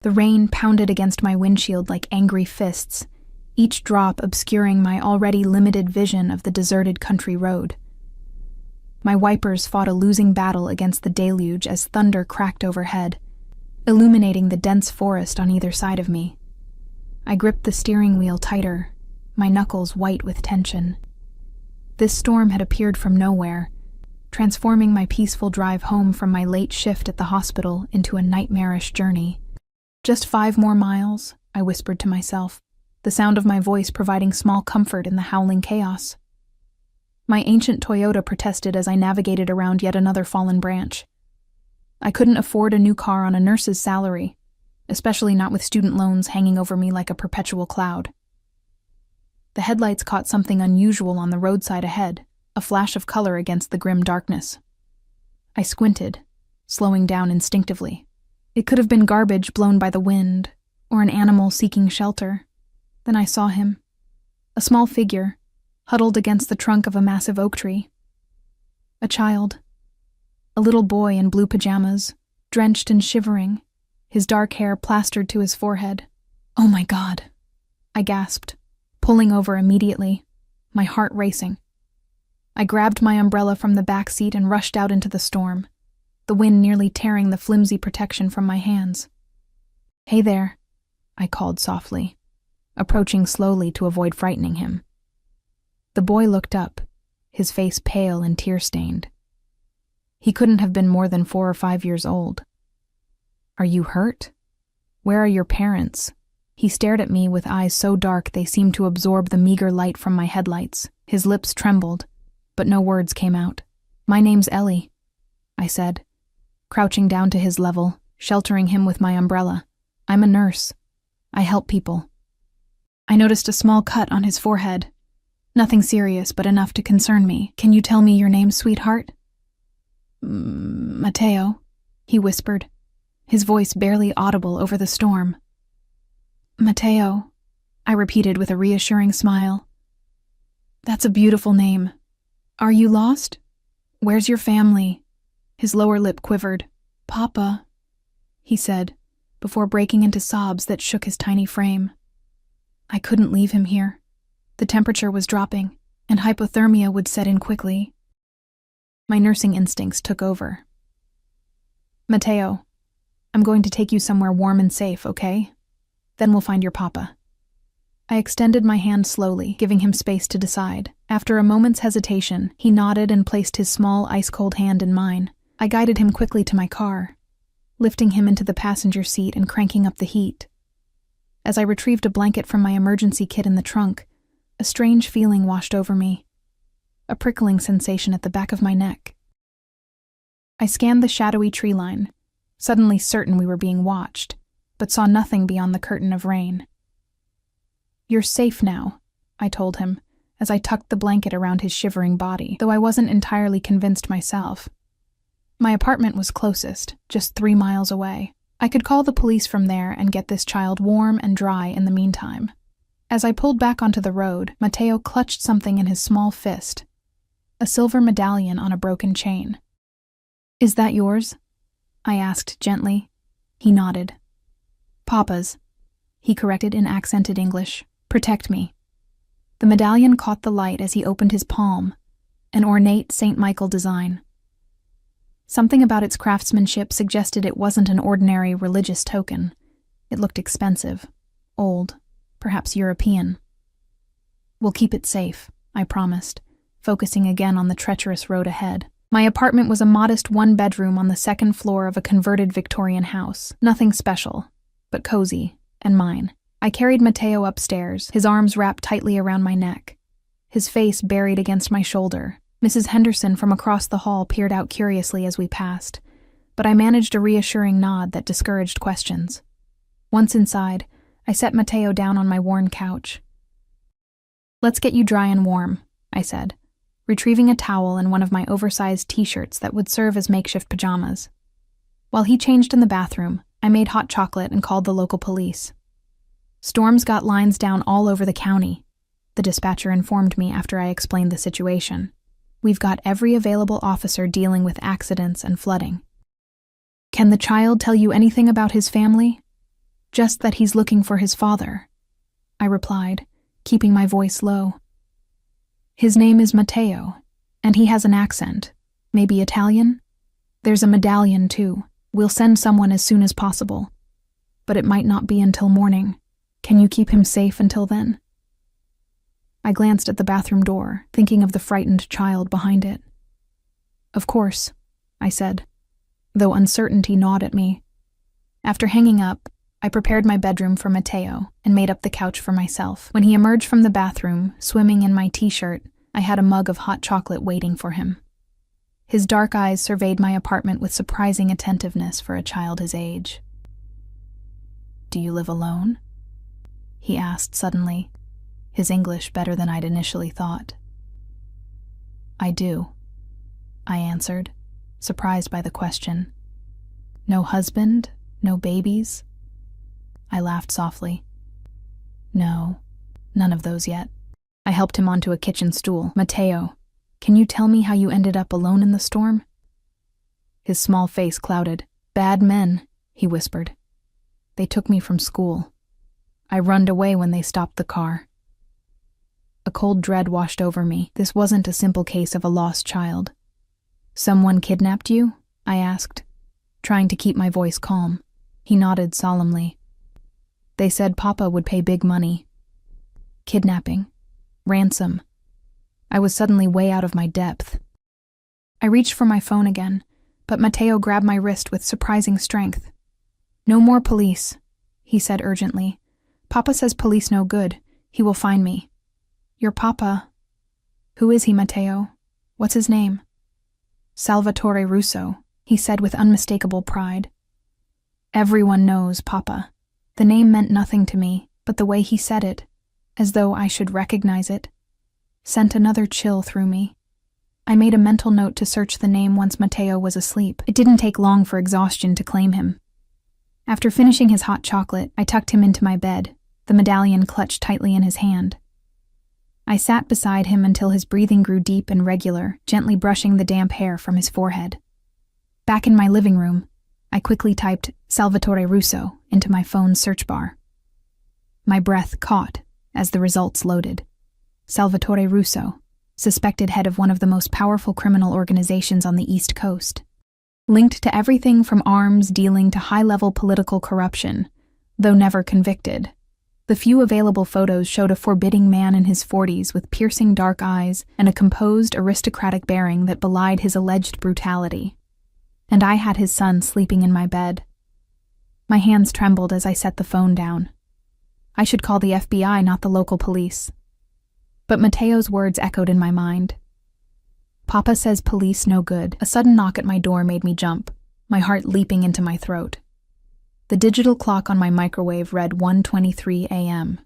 The rain pounded against my windshield like angry fists, each drop obscuring my already limited vision of the deserted country road. My wipers fought a losing battle against the deluge as thunder cracked overhead, illuminating the dense forest on either side of me. I gripped the steering wheel tighter, my knuckles white with tension. This storm had appeared from nowhere, transforming my peaceful drive home from my late shift at the hospital into a nightmarish journey. "Just 5 more miles," I whispered to myself, the sound of my voice providing small comfort in the howling chaos. My ancient Toyota protested as I navigated around yet another fallen branch. I couldn't afford a new car on a nurse's salary, especially not with student loans hanging over me like a perpetual cloud. The headlights caught something unusual on the roadside ahead, a flash of color against the grim darkness. I squinted, slowing down instinctively. It could have been garbage blown by the wind, or an animal seeking shelter. Then I saw him, a small figure, huddled against the trunk of a massive oak tree. A child, a little boy in blue pajamas, drenched and shivering, his dark hair plastered to his forehead. "Oh my God," I gasped, pulling over immediately, my heart racing. I grabbed my umbrella from the back seat and rushed out into the storm, the wind nearly tearing the flimsy protection from my hands. "Hey there," I called softly, approaching slowly to avoid frightening him. The boy looked up, his face pale and tear-stained. He couldn't have been more than 4 or 5 years old. "Are you hurt? Where are your parents?" He stared at me with eyes so dark they seemed to absorb the meager light from my headlights. His lips trembled, but no words came out. "My name's Ellie," I said, crouching down to his level, sheltering him with my umbrella. "I'm a nurse. I help people." I noticed a small cut on his forehead. Nothing serious, but enough to concern me. "Can you tell me your name, sweetheart?" "Mateo," he whispered, his voice barely audible over the storm. "Mateo," I repeated with a reassuring smile. "That's a beautiful name. Are you lost? Where's your family?" His lower lip quivered. "Papa," he said, before breaking into sobs that shook his tiny frame. I couldn't leave him here. The temperature was dropping, and hypothermia would set in quickly. My nursing instincts took over. "Mateo, I'm going to take you somewhere warm and safe, okay? Then we'll find your papa." I extended my hand slowly, giving him space to decide. After a moment's hesitation, he nodded and placed his small, ice-cold hand in mine. I guided him quickly to my car, lifting him into the passenger seat and cranking up the heat. As I retrieved a blanket from my emergency kit in the trunk, a strange feeling washed over me, a prickling sensation at the back of my neck. I scanned the shadowy tree line, suddenly certain we were being watched, but saw nothing beyond the curtain of rain. "You're safe now," I told him, as I tucked the blanket around his shivering body, though I wasn't entirely convinced myself. My apartment was closest, just 3 miles away. I could call the police from there and get this child warm and dry in the meantime. As I pulled back onto the road, Mateo clutched something in his small fist, a silver medallion on a broken chain. "Is that yours?" I asked gently. He nodded. "Papa's," he corrected in accented English. "Protect me." The medallion caught the light as he opened his palm, an ornate St. Michael design. Something about its craftsmanship suggested it wasn't an ordinary religious token. It looked expensive, old, perhaps European. "We'll keep it safe," I promised, focusing again on the treacherous road ahead. My apartment was a modest 1-bedroom on the 2nd floor of a converted Victorian house. Nothing special, but cozy, and mine. I carried Mateo upstairs, his arms wrapped tightly around my neck, his face buried against my shoulder. Mrs. Henderson from across the hall peered out curiously as we passed, but I managed a reassuring nod that discouraged questions. Once inside, I set Mateo down on my worn couch. "Let's get you dry and warm," I said, retrieving a towel and one of my oversized t-shirts that would serve as makeshift pajamas. While he changed in the bathroom, I made hot chocolate and called the local police. "Storm's got lines down all over the county," the dispatcher informed me after I explained the situation. "We've got every available officer dealing with accidents and flooding." "Can the child tell you anything about his family?" Just that he's looking for his father, I replied, keeping my voice low. His name is Matteo, and he has an accent. Maybe Italian? There's a medallion, too. We'll send someone as soon as possible. But it might not be until morning. Can you keep him safe until then? I glanced at the bathroom door, thinking of the frightened child behind it. Of course, I said, though uncertainty gnawed at me. After hanging up, I prepared my bedroom for Matteo and made up the couch for myself. When he emerged from the bathroom, swimming in my t-shirt, I had a mug of hot chocolate waiting for him. His dark eyes surveyed my apartment with surprising attentiveness for a child his age. "Do you live alone?" he asked suddenly, his English better than I'd initially thought. "I do," I answered, surprised by the question. "No husband? No babies?" I laughed softly. "No, none of those yet." I helped him onto a kitchen stool. "Matteo, can you tell me how you ended up alone in the storm?" His small face clouded. "Bad men," he whispered. "They took me from school. I runned away when they stopped the car." A cold dread washed over me. This wasn't a simple case of a lost child. "Someone kidnapped you?" I asked, trying to keep my voice calm. He nodded solemnly. "They said Papa would pay big money." Kidnapping. Ransom. I was suddenly way out of my depth. I reached for my phone again, but Matteo grabbed my wrist with surprising strength. "No more police," he said urgently. "Papa says police no good. He will find me." "Your papa? Who is he, Matteo? What's his name?" "Salvatore Russo," he said with unmistakable pride. Everyone knows Papa. The name meant nothing to me, but the way he said it, as though I should recognize it, sent another chill through me. I made a mental note to search the name once Matteo was asleep. It didn't take long for exhaustion to claim him. After finishing his hot chocolate, I tucked him into my bed, the medallion clutched tightly in his hand. I sat beside him until his breathing grew deep and regular, gently brushing the damp hair from his forehead. Back in my living room, I quickly typed Salvatore Russo into my phone's search bar. My breath caught as the results loaded. Salvatore Russo, suspected head of one of the most powerful criminal organizations on the East Coast. Linked to everything from arms dealing to high-level political corruption, though never convicted. The few available photos showed a forbidding man in his 40s with piercing dark eyes and a composed, aristocratic bearing that belied his alleged brutality. And I had his son sleeping in my bed. My hands trembled as I set the phone down. I should call the FBI, not the local police. But Matteo's words echoed in my mind. "Papa says police no good." A sudden knock at my door made me jump, my heart leaping into my throat. The digital clock on my microwave read 1:23 a.m.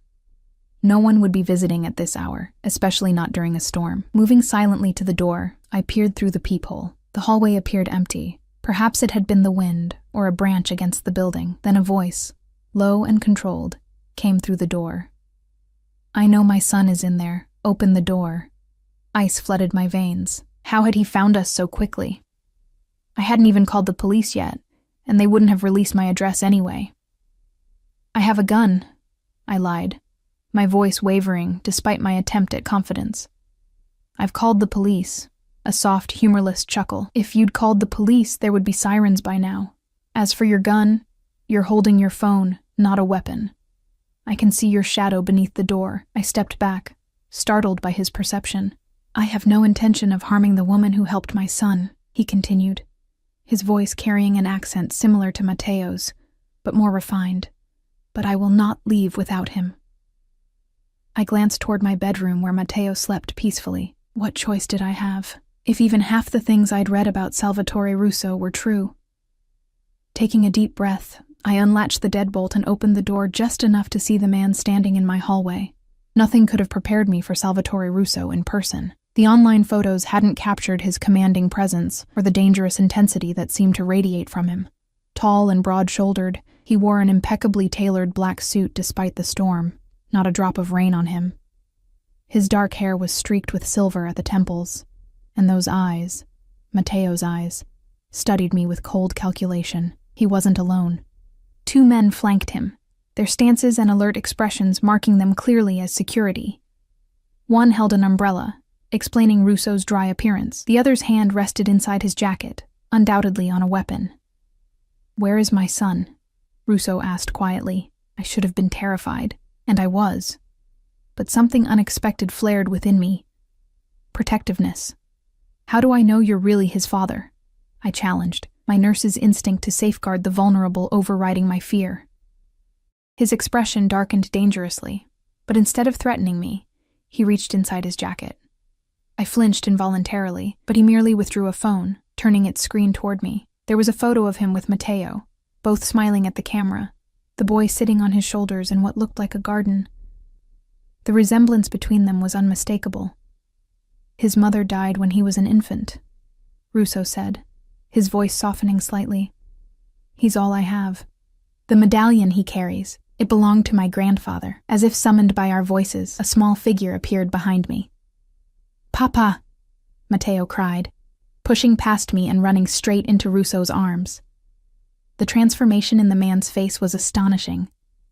No one would be visiting at this hour, especially not during a storm. Moving silently to the door, I peered through the peephole. The hallway appeared empty. Perhaps it had been the wind, or a branch against the building. Then a voice, low and controlled, came through the door. "I know my son is in there. Open the door." Ice flooded my veins. How had he found us so quickly? I hadn't even called the police yet, and they wouldn't have released my address anyway. "I have a gun," I lied, my voice wavering despite my attempt at confidence. "I've called the police." A soft, humorless chuckle. "If you'd called the police, there would be sirens by now. As for your gun, you're holding your phone, not a weapon. I can see your shadow beneath the door." I stepped back, startled by his perception. "I have no intention of harming the woman who helped my son," he continued, his voice carrying an accent similar to Matteo's, but more refined. "But I will not leave without him." I glanced toward my bedroom where Matteo slept peacefully. What choice did I have? If even half the things I'd read about Salvatore Russo were true. Taking a deep breath, I unlatched the deadbolt and opened the door just enough to see the man standing in my hallway. Nothing could have prepared me for Salvatore Russo in person. The online photos hadn't captured his commanding presence or the dangerous intensity that seemed to radiate from him. Tall and broad-shouldered, he wore an impeccably tailored black suit despite the storm, not a drop of rain on him. His dark hair was streaked with silver at the temples, and those eyes, Matteo's eyes, studied me with cold calculation. He wasn't alone. Two men flanked him, their stances and alert expressions marking them clearly as security. One held an umbrella, explaining Russo's dry appearance. The other's hand rested inside his jacket, undoubtedly on a weapon. "Where is my son?" Russo asked quietly. I should have been terrified, and I was. But something unexpected flared within me. Protectiveness. "How do I know you're really his father?" I challenged, my nurse's instinct to safeguard the vulnerable overriding my fear. His expression darkened dangerously, but instead of threatening me, he reached inside his jacket. I flinched involuntarily, but he merely withdrew a phone, turning its screen toward me. There was a photo of him with Matteo, both smiling at the camera, the boy sitting on his shoulders in what looked like a garden. The resemblance between them was unmistakable. "His mother died when he was an infant," Russo said, his voice softening slightly. "He's all I have. The medallion he carries, it belonged to my grandfather." As if summoned by our voices, a small figure appeared behind me. "Papa!" Matteo cried, pushing past me and running straight into Russo's arms. The transformation in the man's face was astonishing.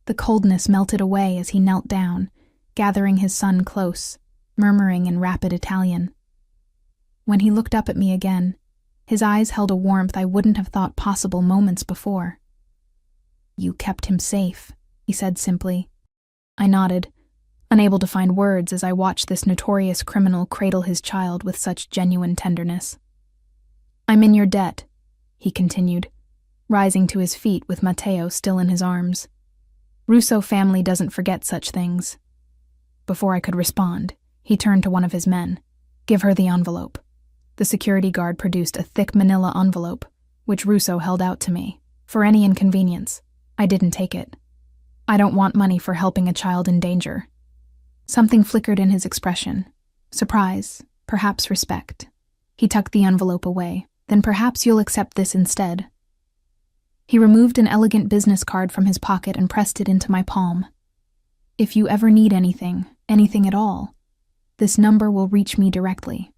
The coldness melted away as he knelt down, gathering his son close, murmuring in rapid Italian. When he looked up at me again, his eyes held a warmth I wouldn't have thought possible moments before. "You kept him safe," he said simply. I nodded, unable to find words as I watched this notorious criminal cradle his child with such genuine tenderness. "I'm in your debt," he continued, rising to his feet with Matteo still in his arms. "Russo family doesn't forget such things." Before I could respond, he turned to one of his men. "Give her the envelope." The security guard produced a thick manila envelope, which Russo held out to me. For any inconvenience, I didn't take it. I don't want money for helping a child in danger. Something flickered in his expression. Surprise, perhaps respect. He tucked the envelope away. "Then perhaps you'll accept this instead." He removed an elegant business card from his pocket and pressed it into my palm. "If you ever need anything at all, this number will reach me directly."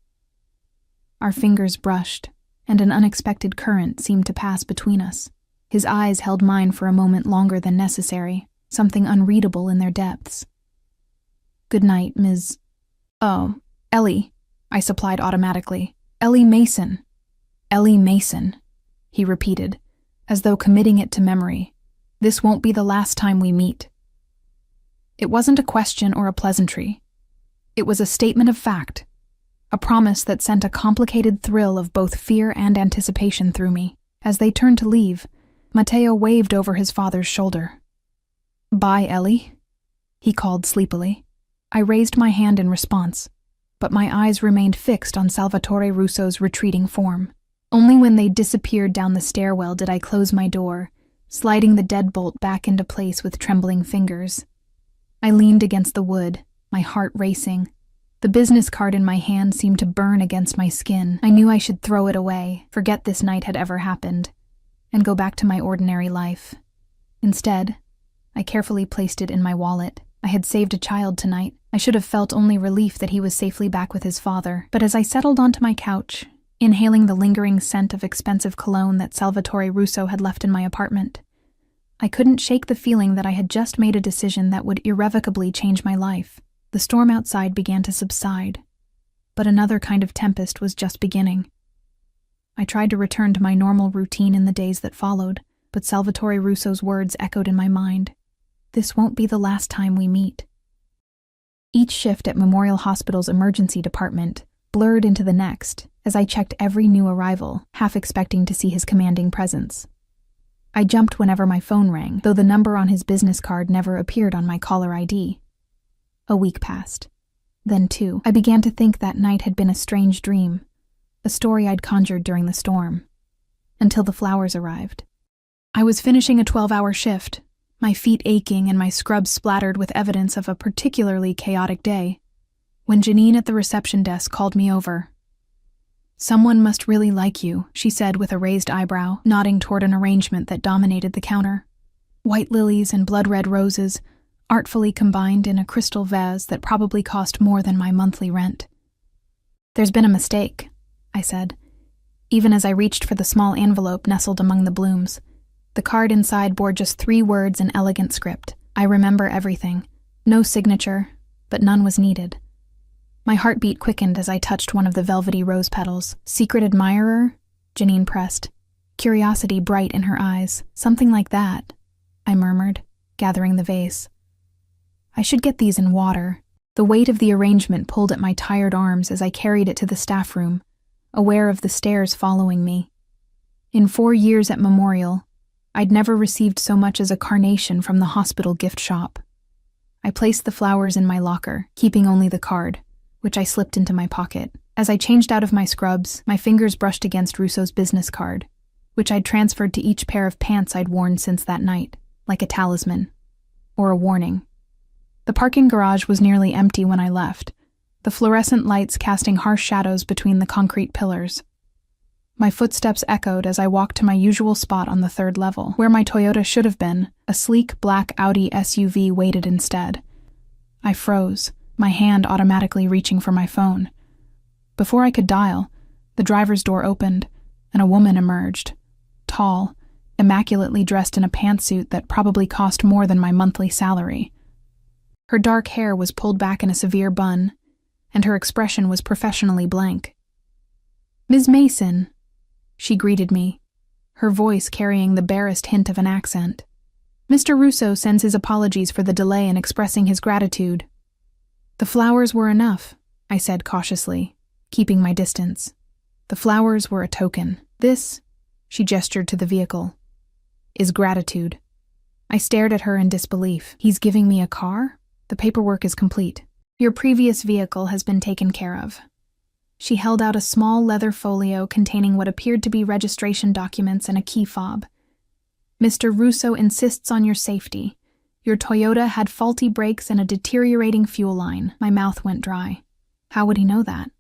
Our fingers brushed, and an unexpected current seemed to pass between us. His eyes held mine for a moment longer than necessary, something unreadable in their depths. "Good night, Ms. Oh, Ellie," I supplied automatically. "Ellie Mason." "Ellie Mason," he repeated, as though committing it to memory. "This won't be the last time we meet." It wasn't a question or a pleasantry. It was a statement of fact, a promise that sent a complicated thrill of both fear and anticipation through me. As they turned to leave, Matteo waved over his father's shoulder. "Bye, Ellie," he called sleepily. I raised my hand in response, but my eyes remained fixed on Salvatore Russo's retreating form. Only when they disappeared down the stairwell did I close my door, sliding the deadbolt back into place with trembling fingers. I leaned against the wood, my heart racing. The business card in my hand seemed to burn against my skin. I knew I should throw it away, forget this night had ever happened, and go back to my ordinary life. Instead, I carefully placed it in my wallet. I had saved a child tonight. I should have felt only relief that he was safely back with his father. But as I settled onto my couch, inhaling the lingering scent of expensive cologne that Salvatore Russo had left in my apartment, I couldn't shake the feeling that I had just made a decision that would irrevocably change my life. The storm outside began to subside, but another kind of tempest was just beginning. I tried to return to my normal routine in the days that followed, but Salvatore Russo's words echoed in my mind. "This won't be the last time we meet." Each shift at Memorial Hospital's emergency department blurred into the next as I checked every new arrival, half expecting to see his commanding presence. I jumped whenever my phone rang, though the number on his business card never appeared on my caller ID. A week passed. Then, too, I began to think that night had been a strange dream, a story I'd conjured during the storm, until the flowers arrived. I was finishing a 12-hour shift, my feet aching and my scrubs splattered with evidence of a particularly chaotic day, when Janine at the reception desk called me over. "Someone must really like you," she said with a raised eyebrow, nodding toward an arrangement that dominated the counter. White lilies and blood-red roses, artfully combined in a crystal vase that probably cost more than my monthly rent. "There's been a mistake," I said, even as I reached for the small envelope nestled among the blooms. The card inside bore just 3 words in elegant script. I remember everything. No signature, but none was needed. My heartbeat quickened as I touched one of the velvety rose petals. Secret admirer? Janine pressed, curiosity bright in her eyes. Something like that, I murmured, gathering the vase. I should get these in water. The weight of the arrangement pulled at my tired arms as I carried it to the staff room, aware of the stares following me. In 4 years at Memorial, I'd never received so much as a carnation from the hospital gift shop. I placed the flowers in my locker, keeping only the card, which I slipped into my pocket. As I changed out of my scrubs, my fingers brushed against Russo's business card, which I'd transferred to each pair of pants I'd worn since that night, like a talisman, or a warning. The parking garage was nearly empty when I left, the fluorescent lights casting harsh shadows between the concrete pillars. My footsteps echoed as I walked to my usual spot on the 3rd level, where my Toyota should have been. A sleek black Audi SUV waited instead. I froze, my hand automatically reaching for my phone. Before I could dial, the driver's door opened, and a woman emerged, tall, immaculately dressed in a pantsuit that probably cost more than my monthly salary. Her dark hair was pulled back in a severe bun, and her expression was professionally blank. "Ms. Mason," she greeted me, her voice carrying the barest hint of an accent. "Mr. Russo sends his apologies for the delay in expressing his gratitude." "The flowers were enough," I said cautiously, keeping my distance. "The flowers were a token. This," she gestured to the vehicle, "is gratitude." I stared at her in disbelief. "He's giving me a car? The paperwork is complete. Your previous vehicle has been taken care of." She held out a small leather folio containing what appeared to be registration documents and a key fob. "Mr. Russo insists on your safety. Your Toyota had faulty brakes and a deteriorating fuel line." My mouth went dry. How would he know that?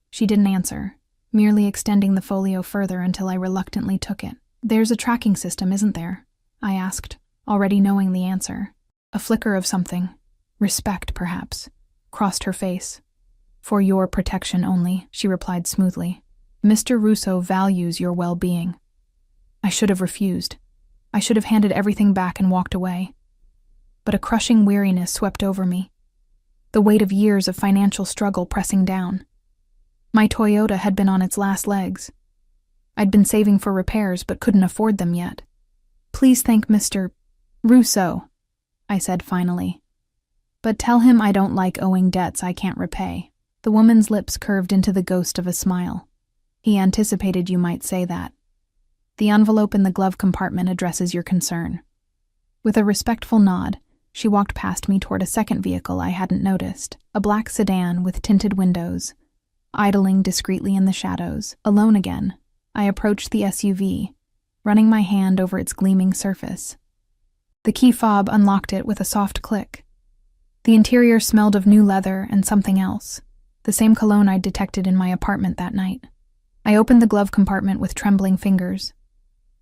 She didn't answer, merely extending the folio further until I reluctantly took it. "There's a tracking system, isn't there?" I asked, already knowing the answer. A flicker of something, respect perhaps, crossed her face. "For your protection only," she replied smoothly. "Mr. Russo values your well-being." I should have refused. I should have handed everything back and walked away. But a crushing weariness swept over me, the weight of years of financial struggle pressing down. My Toyota had been on its last legs. I'd been saving for repairs but couldn't afford them yet. "Please thank Mr. Russo," I said finally. "But tell him I don't like owing debts I can't repay." The woman's lips curved into the ghost of a smile. "He anticipated you might say that. The envelope in the glove compartment addresses your concern." With a respectful nod, she walked past me toward a second vehicle I hadn't noticed, a black sedan with tinted windows, idling discreetly in the shadows. Alone again, I approached the SUV, running my hand over its gleaming surface. The key fob unlocked it with a soft click. The interior smelled of new leather and something else, the same cologne I'd detected in my apartment that night. I opened the glove compartment with trembling fingers.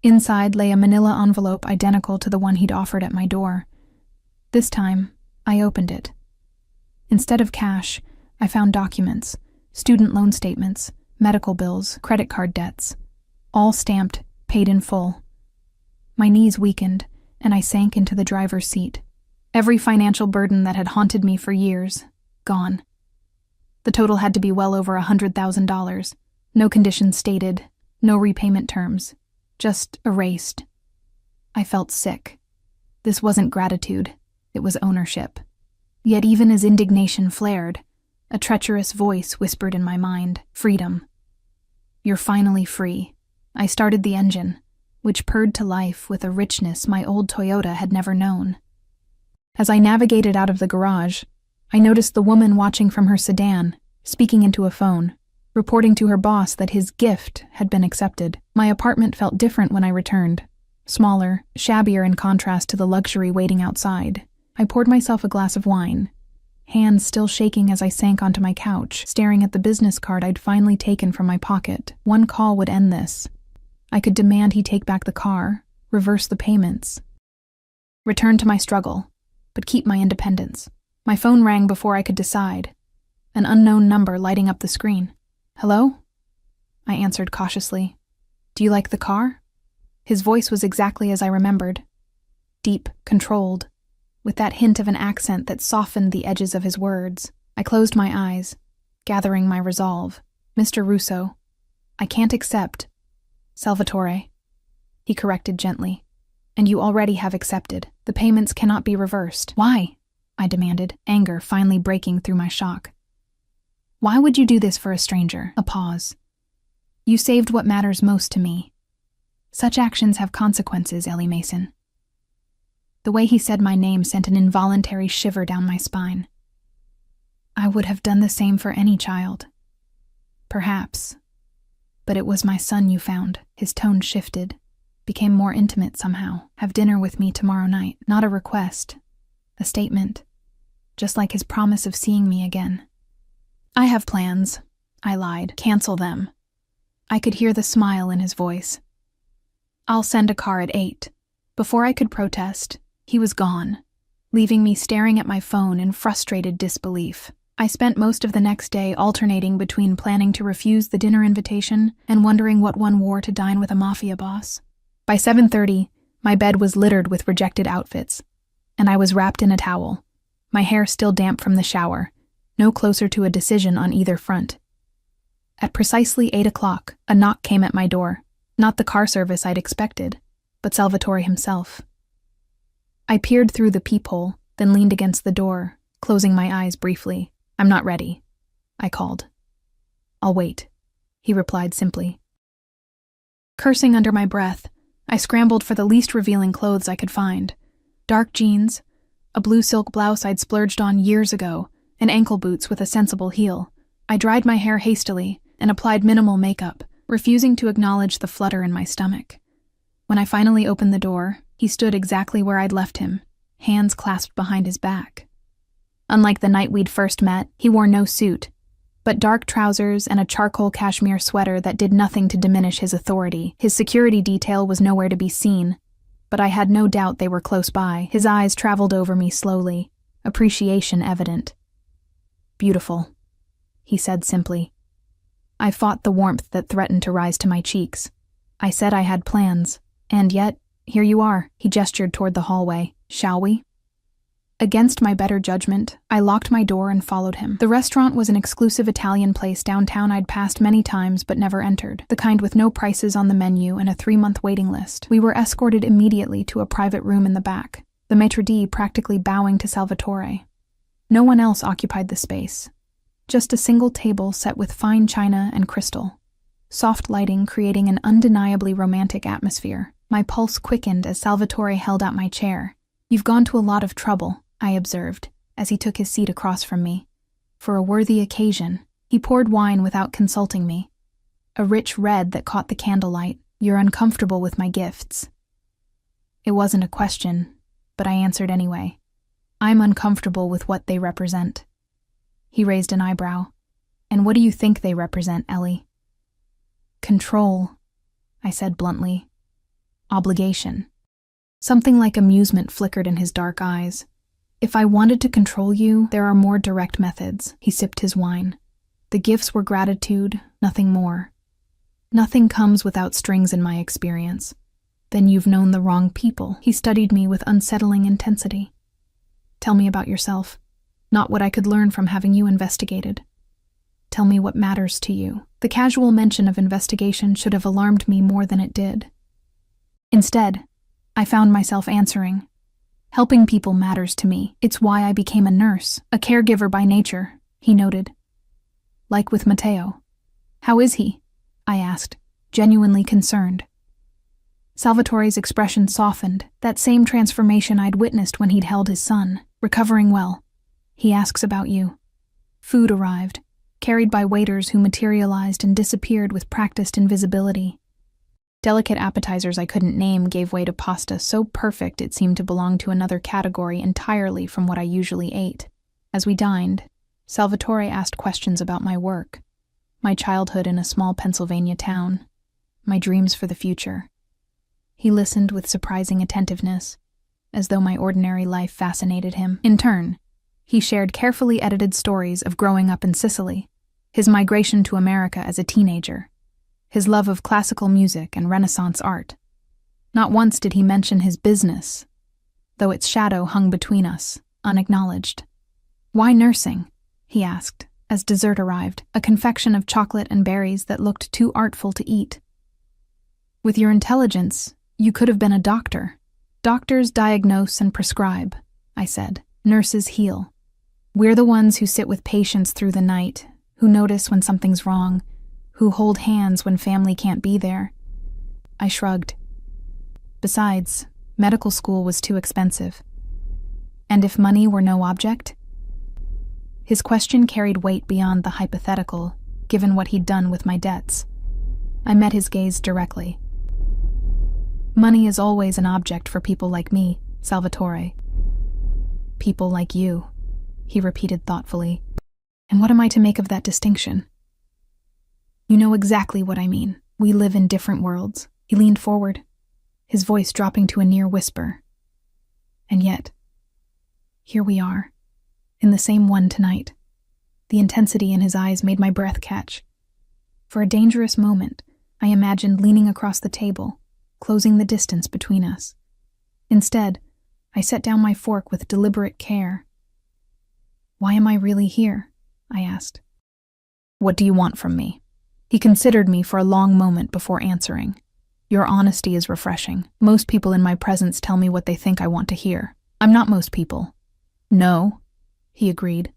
Inside lay a manila envelope identical to the one he'd offered at my door. This time, I opened it. Instead of cash, I found documents, student loan statements, medical bills, credit card debts, all stamped, paid in full. My knees weakened, and I sank into the driver's seat. Every financial burden that had haunted me for years, gone. The total had to be well over $100,000. No conditions stated, no repayment terms, just erased. I felt sick. This wasn't gratitude, it was ownership. Yet even as indignation flared, a treacherous voice whispered in my mind, "Freedom. You're finally free." I started the engine, which purred to life with a richness my old Toyota had never known. As I navigated out of the garage, I noticed the woman watching from her sedan, speaking into a phone, reporting to her boss that his gift had been accepted. My apartment felt different when I returned, smaller, shabbier in contrast to the luxury waiting outside. I poured myself a glass of wine, hands still shaking as I sank onto my couch, staring at the business card I'd finally taken from my pocket. One call would end this. I could demand he take back the car, reverse the payments, return to my struggle, but keep my independence. My phone rang before I could decide, an unknown number lighting up the screen. "Hello?" I answered cautiously. "Do you like the car?" His voice was exactly as I remembered. Deep, controlled, with that hint of an accent that softened the edges of his words. I closed my eyes, gathering my resolve. "Mr. Russo, I can't accept." "Salvatore," he corrected gently. "And you already have accepted. The payments cannot be reversed." "Why?" I demanded, anger finally breaking through my shock. "Why would you do this for a stranger?" A pause. "You saved what matters most to me. Such actions have consequences, Ellie Mason." The way he said my name sent an involuntary shiver down my spine. I would have done the same for any child. Perhaps. But it was my son you found. His tone shifted, became more intimate somehow. "Have dinner with me tomorrow night." Not a request, a statement, just like his promise of seeing me again. "I have plans," I lied. "Cancel them." I could hear the smile in his voice. "I'll send a car at 8. Before I could protest, he was gone, leaving me staring at my phone in frustrated disbelief. I spent most of the next day alternating between planning to refuse the dinner invitation and wondering what one wore to dine with a mafia boss. By 7:30, my bed was littered with rejected outfits, and I was wrapped in a towel, my hair still damp from the shower, no closer to a decision on either front. At precisely 8 o'clock, a knock came at my door, not the car service I'd expected, but Salvatore himself. I peered through the peephole, then leaned against the door, closing my eyes briefly. "I'm not ready," I called. "I'll wait," he replied simply. Cursing under my breath, I scrambled for the least revealing clothes I could find. Dark jeans, a blue silk blouse I'd splurged on years ago, and ankle boots with a sensible heel. I dried my hair hastily and applied minimal makeup, refusing to acknowledge the flutter in my stomach. When I finally opened the door, he stood exactly where I'd left him, hands clasped behind his back. Unlike the night we'd first met, he wore no suit, but dark trousers and a charcoal cashmere sweater that did nothing to diminish his authority. His security detail was nowhere to be seen, but I had no doubt they were close by. His eyes traveled over me slowly, appreciation evident. "Beautiful," he said simply. I fought the warmth that threatened to rise to my cheeks. I said I had plans, and yet, here you are. He gestured toward the hallway. "Shall we?" Against my better judgment, I locked my door and followed him. The restaurant was an exclusive Italian place downtown I'd passed many times but never entered, the kind with no prices on the menu and a 3-month waiting list. We were escorted immediately to a private room in the back, the maitre d' practically bowing to Salvatore. No one else occupied the space. Just a single table set with fine china and crystal, soft lighting creating an undeniably romantic atmosphere. My pulse quickened as Salvatore held out my chair. "You've gone to a lot of trouble," I observed, as he took his seat across from me. "For a worthy occasion." He poured wine without consulting me, a rich red that caught the candlelight. "You're uncomfortable with my gifts." It wasn't a question, but I answered anyway. "I'm uncomfortable with what they represent." He raised an eyebrow. "And what do you think they represent, Ellie?" "Control," I said bluntly. "Obligation." Something like amusement flickered in his dark eyes. "If I wanted to control you, there are more direct methods." He sipped his wine. "The gifts were gratitude, nothing more. Nothing comes without strings in my experience." "Then you've known the wrong people." He studied me with unsettling intensity. "Tell me about yourself. Not what I could learn from having you investigated. Tell me what matters to you." The casual mention of investigation should have alarmed me more than it did. Instead, I found myself answering. "Helping people matters to me. It's why I became a nurse, a caregiver by nature," he noted. "Like with Matteo." "How is he?" I asked, genuinely concerned. Salvatore's expression softened, that same transformation I'd witnessed when he'd held his son. "Recovering well. He asks about you." Food arrived, carried by waiters who materialized and disappeared with practiced invisibility. Delicate appetizers I couldn't name gave way to pasta so perfect it seemed to belong to another category entirely from what I usually ate. As we dined, Salvatore asked questions about my work, my childhood in a small Pennsylvania town, my dreams for the future. He listened with surprising attentiveness, as though my ordinary life fascinated him. In turn, he shared carefully edited stories of growing up in Sicily, his migration to America as a teenager, his love of classical music and Renaissance art. Not once did he mention his business, though its shadow hung between us, unacknowledged. "Why nursing?" he asked, as dessert arrived, a confection of chocolate and berries that looked too artful to eat. "With your intelligence, you could have been a doctor." "Doctors diagnose and prescribe," I said. "Nurses heal. We're the ones who sit with patients through the night, who notice when something's wrong, who hold hands when family can't be there." I shrugged. Besides, medical school was too expensive. And if money were no object? His question carried weight beyond the hypothetical, given what he'd done with my debts. I met his gaze directly. "Money is always an object for people like me, Salvatore." "People like you," he repeated thoughtfully. "And what am I to make of that distinction?" "You know exactly what I mean. We live in different worlds." He leaned forward, his voice dropping to a near whisper. "And yet, here we are, in the same one tonight." The intensity in his eyes made my breath catch. For a dangerous moment, I imagined leaning across the table, closing the distance between us. Instead, I set down my fork with deliberate care. "Why am I really here?" I asked. "What do you want from me?" He considered me for a long moment before answering. "Your honesty is refreshing. Most people in my presence tell me what they think I want to hear. I'm not most people." "No," he agreed,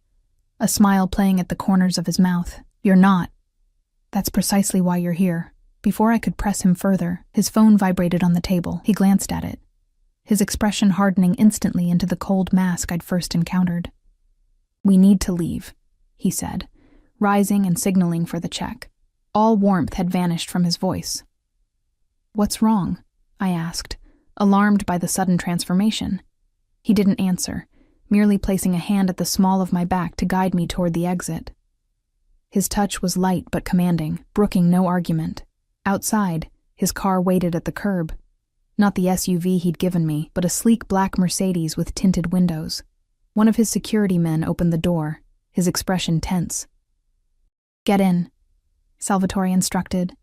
a smile playing at the corners of his mouth. "You're not. That's precisely why you're here." Before I could press him further, his phone vibrated on the table. He glanced at it, his expression hardening instantly into the cold mask I'd first encountered. "We need to leave," he said, rising and signaling for the check. All warmth had vanished from his voice. "What's wrong?" I asked, alarmed by the sudden transformation. He didn't answer, merely placing a hand at the small of my back to guide me toward the exit. His touch was light but commanding, brooking no argument. Outside, his car waited at the curb. Not the SUV he'd given me, but a sleek black Mercedes with tinted windows. One of his security men opened the door, his expression tense. "Get in," Salvatore instructed,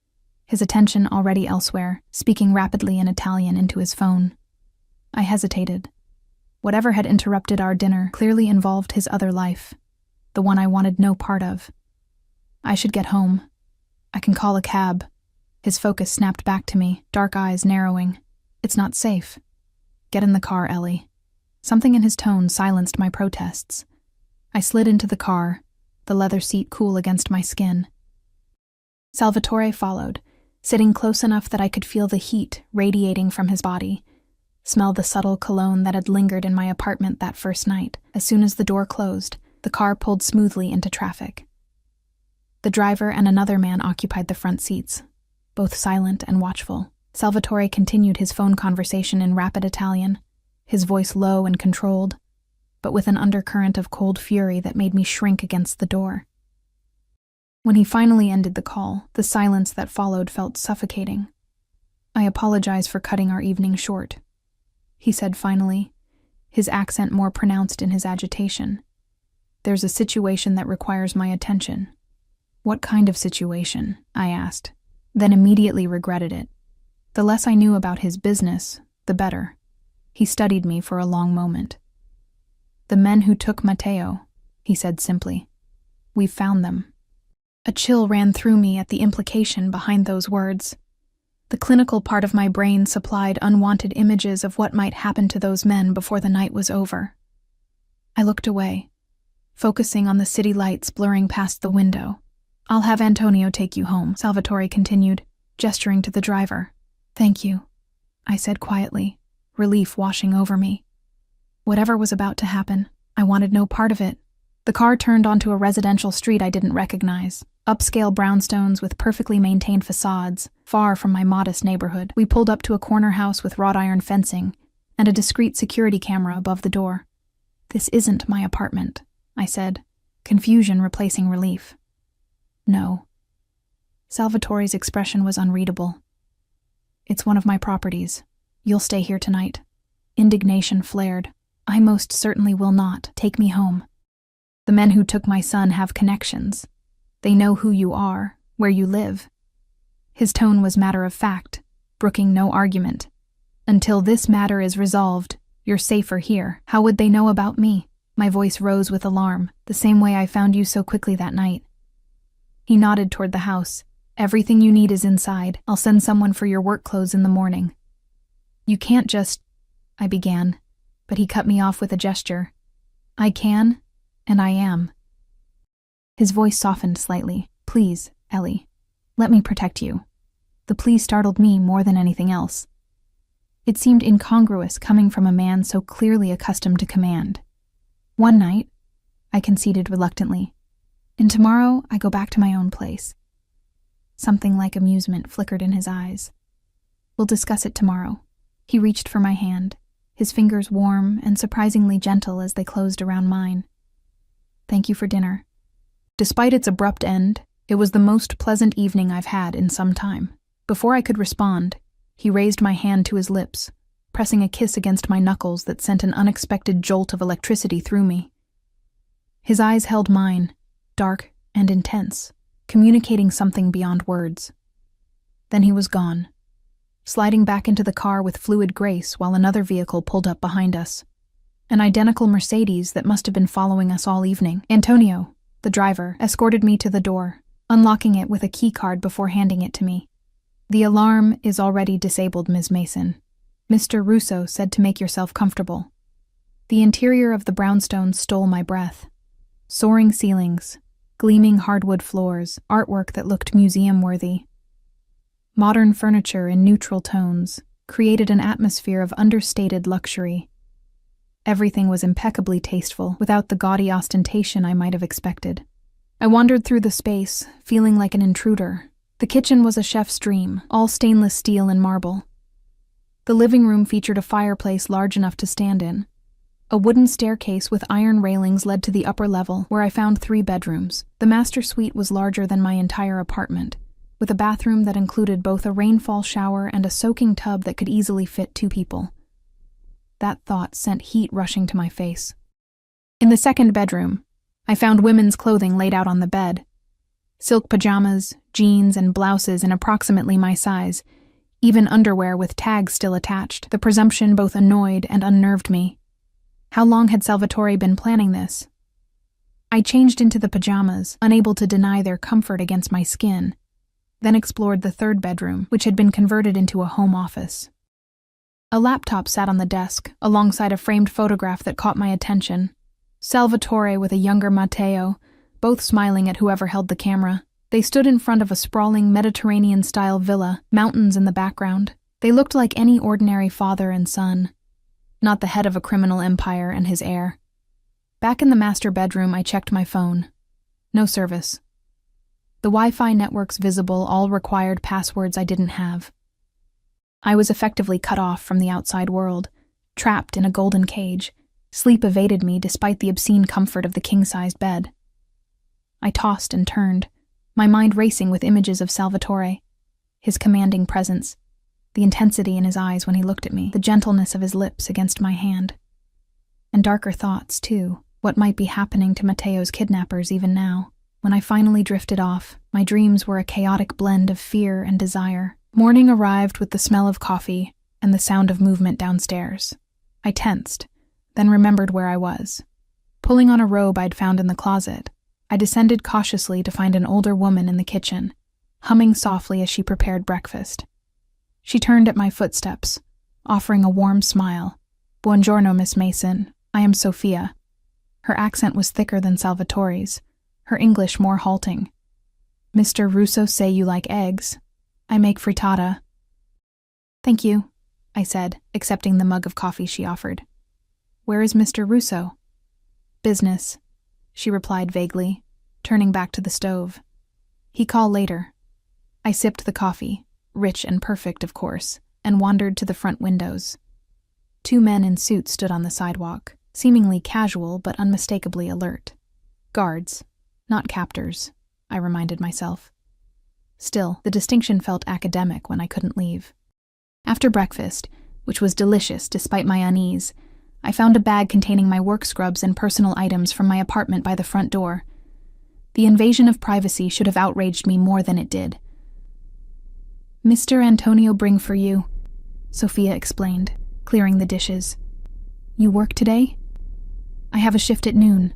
his attention already elsewhere, speaking rapidly in Italian into his phone. I hesitated. Whatever had interrupted our dinner clearly involved his other life, the one I wanted no part of. "I should get home. I can call a cab." His focus snapped back to me, dark eyes narrowing. "It's not safe." "Get in the car, Ellie." Something in his tone silenced my protests. I slid into the car, the leather seat cool against my skin. Salvatore followed, sitting close enough that I could feel the heat radiating from his body, smell the subtle cologne that had lingered in my apartment that first night. As soon as the door closed, the car pulled smoothly into traffic. The driver and another man occupied the front seats, both silent and watchful. Salvatore continued his phone conversation in rapid Italian, his voice low and controlled, but with an undercurrent of cold fury that made me shrink against the door. When he finally ended the call, the silence that followed felt suffocating. "I apologize for cutting our evening short," he said finally, his accent more pronounced in his agitation. "There's a situation that requires my attention." "What kind of situation?" I asked, then immediately regretted it. The less I knew about his business, the better. He studied me for a long moment. "The men who took Matteo," he said simply. "We've found them." A chill ran through me at the implication behind those words. The clinical part of my brain supplied unwanted images of what might happen to those men before the night was over. I looked away, focusing on the city lights blurring past the window. "I'll have Antonio take you home," Salvatore continued, gesturing to the driver. "Thank you," I said quietly, relief washing over me. Whatever was about to happen, I wanted no part of it. The car turned onto a residential street I didn't recognize. Upscale brownstones with perfectly maintained facades, far from my modest neighborhood. We pulled up to a corner house with wrought iron fencing and a discreet security camera above the door. "This isn't my apartment," I said, confusion replacing relief. "No." Salvatore's expression was unreadable. "It's one of my properties. You'll stay here tonight." Indignation flared. "I most certainly will not. Take me home. The men who took my son have connections. They know who you are, where you live." His tone was matter of fact, brooking no argument. Until this matter is resolved, you're safer here. How would they know about me? My voice rose with alarm, the same way I found you so quickly that night. He nodded toward the house. Everything you need is inside. I'll send someone for your work clothes in the morning. You can't just... I began, but he cut me off with a gesture. I can, and I am. His voice softened slightly. Please, Ellie, let me protect you. The plea startled me more than anything else. It seemed incongruous coming from a man so clearly accustomed to command. One night, I conceded reluctantly, and tomorrow I go back to my own place. Something like amusement flickered in his eyes. We'll discuss it tomorrow. He reached for my hand, his fingers warm and surprisingly gentle as they closed around mine. Thank you for dinner. Despite its abrupt end, it was the most pleasant evening I've had in some time. Before I could respond, he raised my hand to his lips, pressing a kiss against my knuckles that sent an unexpected jolt of electricity through me. His eyes held mine, dark and intense, communicating something beyond words. Then he was gone, sliding back into the car with fluid grace while another vehicle pulled up behind us. An identical Mercedes that must have been following us all evening. Antonio, the driver, escorted me to the door, unlocking it with a key card before handing it to me. The alarm is already disabled, Ms. Mason. Mr. Russo said to make yourself comfortable. The interior of the brownstone stole my breath. Soaring ceilings, gleaming hardwood floors, artwork that looked museum-worthy. Modern furniture in neutral tones created an atmosphere of understated luxury. Everything was impeccably tasteful, without the gaudy ostentation I might have expected. I wandered through the space, feeling like an intruder. The kitchen was a chef's dream, all stainless steel and marble. The living room featured a fireplace large enough to stand in. A wooden staircase with iron railings led to the upper level, where I found 3 bedrooms. The master suite was larger than my entire apartment, with a bathroom that included both a rainfall shower and a soaking tub that could easily fit 2 people. That thought sent heat rushing to my face. In the second bedroom, I found women's clothing laid out on the bed. Silk pajamas, jeans, and blouses in approximately my size, even underwear with tags still attached. The presumption both annoyed and unnerved me. How long had Salvatore been planning this? I changed into the pajamas, unable to deny their comfort against my skin, then explored the third bedroom, which had been converted into a home office. A laptop sat on the desk, alongside a framed photograph that caught my attention. Salvatore with a younger Matteo, both smiling at whoever held the camera. They stood in front of a sprawling Mediterranean-style villa, mountains in the background. They looked like any ordinary father and son, not the head of a criminal empire and his heir. Back in the master bedroom, I checked my phone. No service. The Wi-Fi networks visible all required passwords I didn't have. I was effectively cut off from the outside world, trapped in a golden cage. Sleep evaded me despite the obscene comfort of the king-sized bed. I tossed and turned, my mind racing with images of Salvatore, his commanding presence, the intensity in his eyes when he looked at me, the gentleness of his lips against my hand. And darker thoughts, too, what might be happening to Matteo's kidnappers even now. When I finally drifted off, my dreams were a chaotic blend of fear and desire. Morning arrived with the smell of coffee and the sound of movement downstairs. I tensed, then remembered where I was. Pulling on a robe I'd found in the closet, I descended cautiously to find an older woman in the kitchen, humming softly as she prepared breakfast. She turned at my footsteps, offering a warm smile. "Buongiorno, Miss Mason. I am Sophia." Her accent was thicker than Salvatore's, her English more halting. "Mr. Russo say you like eggs. I make frittata." "Thank you," I said, accepting the mug of coffee she offered. "Where is Mr. Russo?" "Business," she replied vaguely, turning back to the stove. "He call later." I sipped the coffee, rich and perfect, of course, and wandered to the front windows. 2 men in suits stood on the sidewalk, seemingly casual but unmistakably alert. Guards, not captors, I reminded myself. Still, the distinction felt academic when I couldn't leave. After breakfast, which was delicious despite my unease, I found a bag containing my work scrubs and personal items from my apartment by the front door. The invasion of privacy should have outraged me more than it did. "Mr. Antonio bring for you," Sophia explained, clearing the dishes. You work today? I have a shift at noon,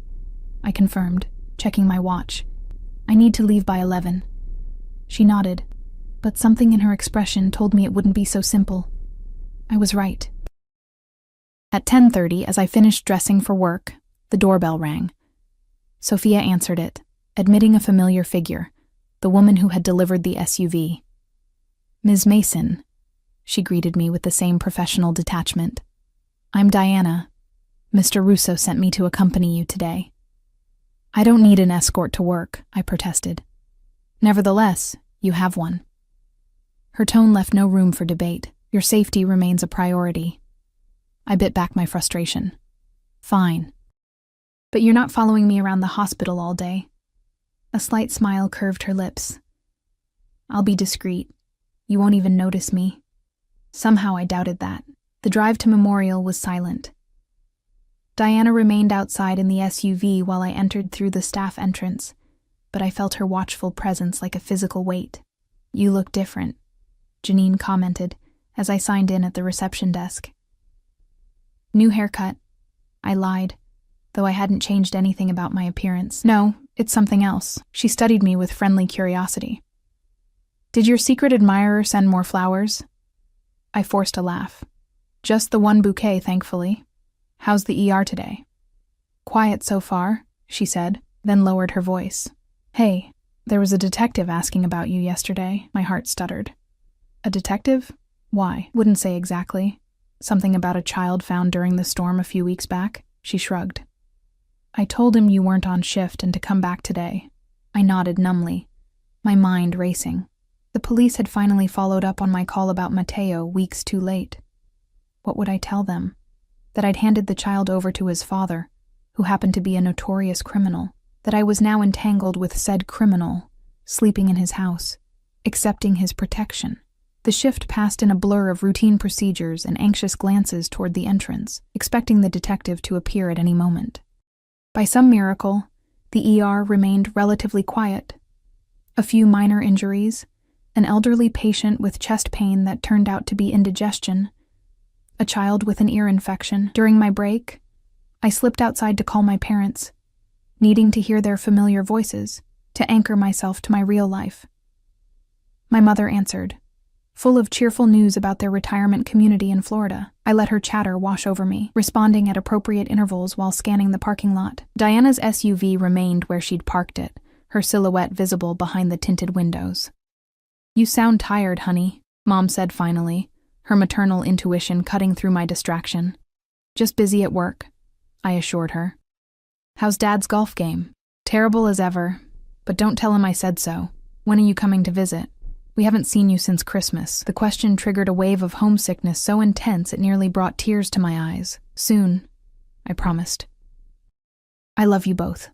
I confirmed, checking my watch. I need to leave by 11. She nodded, but something in her expression told me it wouldn't be so simple. I was right. At 10:30, as I finished dressing for work, the doorbell rang. Sophia answered it, admitting a familiar figure, the woman who had delivered the SUV. Ms. Mason, she greeted me with the same professional detachment. I'm Diana. Mr. Russo sent me to accompany you today. I don't need an escort to work, I protested. Nevertheless, you have one. Her tone left no room for debate. Your safety remains a priority. I bit back my frustration. Fine. But you're not following me around the hospital all day. A slight smile curved her lips. I'll be discreet. You won't even notice me. Somehow I doubted that. The drive to Memorial was silent. Diana remained outside in the SUV while I entered through the staff entrance, but I felt her watchful presence like a physical weight. You look different, Janine commented as I signed in at the reception desk. New haircut. I lied, though I hadn't changed anything about my appearance. No, it's something else. She studied me with friendly curiosity. Did your secret admirer send more flowers? I forced a laugh. Just the one bouquet, thankfully. How's the ER today? Quiet so far, she said, then lowered her voice. Hey, there was a detective asking about you yesterday. My heart stuttered. A detective? Why? Wouldn't say exactly. Something about a child found during the storm a few weeks back? She shrugged. I told him you weren't on shift and to come back today. I nodded numbly, my mind racing. The police had finally followed up on my call about Matteo weeks too late. What would I tell them? That I'd handed the child over to his father, who happened to be a notorious criminal, that I was now entangled with said criminal, sleeping in his house, accepting his protection. The shift passed in a blur of routine procedures and anxious glances toward the entrance, expecting the detective to appear at any moment. By some miracle, the ER remained relatively quiet. A few minor injuries, an elderly patient with chest pain that turned out to be indigestion, a child with an ear infection. During my break, I slipped outside to call my parents, needing to hear their familiar voices, to anchor myself to my real life. My mother answered, full of cheerful news about their retirement community in Florida. I let her chatter wash over me, responding at appropriate intervals while scanning the parking lot. Diana's SUV remained where she'd parked it, her silhouette visible behind the tinted windows. You sound tired, honey, Mom said finally, her maternal intuition cutting through my distraction. Just busy at work, I assured her. How's Dad's golf game? Terrible as ever, but don't tell him I said so. When are you coming to visit? We haven't seen you since Christmas. The question triggered a wave of homesickness so intense it nearly brought tears to my eyes. Soon, I promised. I love you both.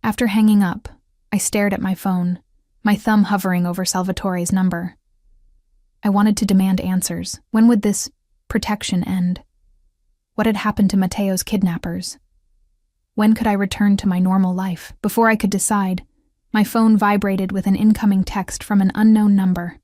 After hanging up, I stared at my phone, my thumb hovering over Salvatore's number. I wanted to demand answers. When would this protection end? What had happened to Matteo's kidnappers? When could I return to my normal life? Before I could decide, my phone vibrated with an incoming text from an unknown number.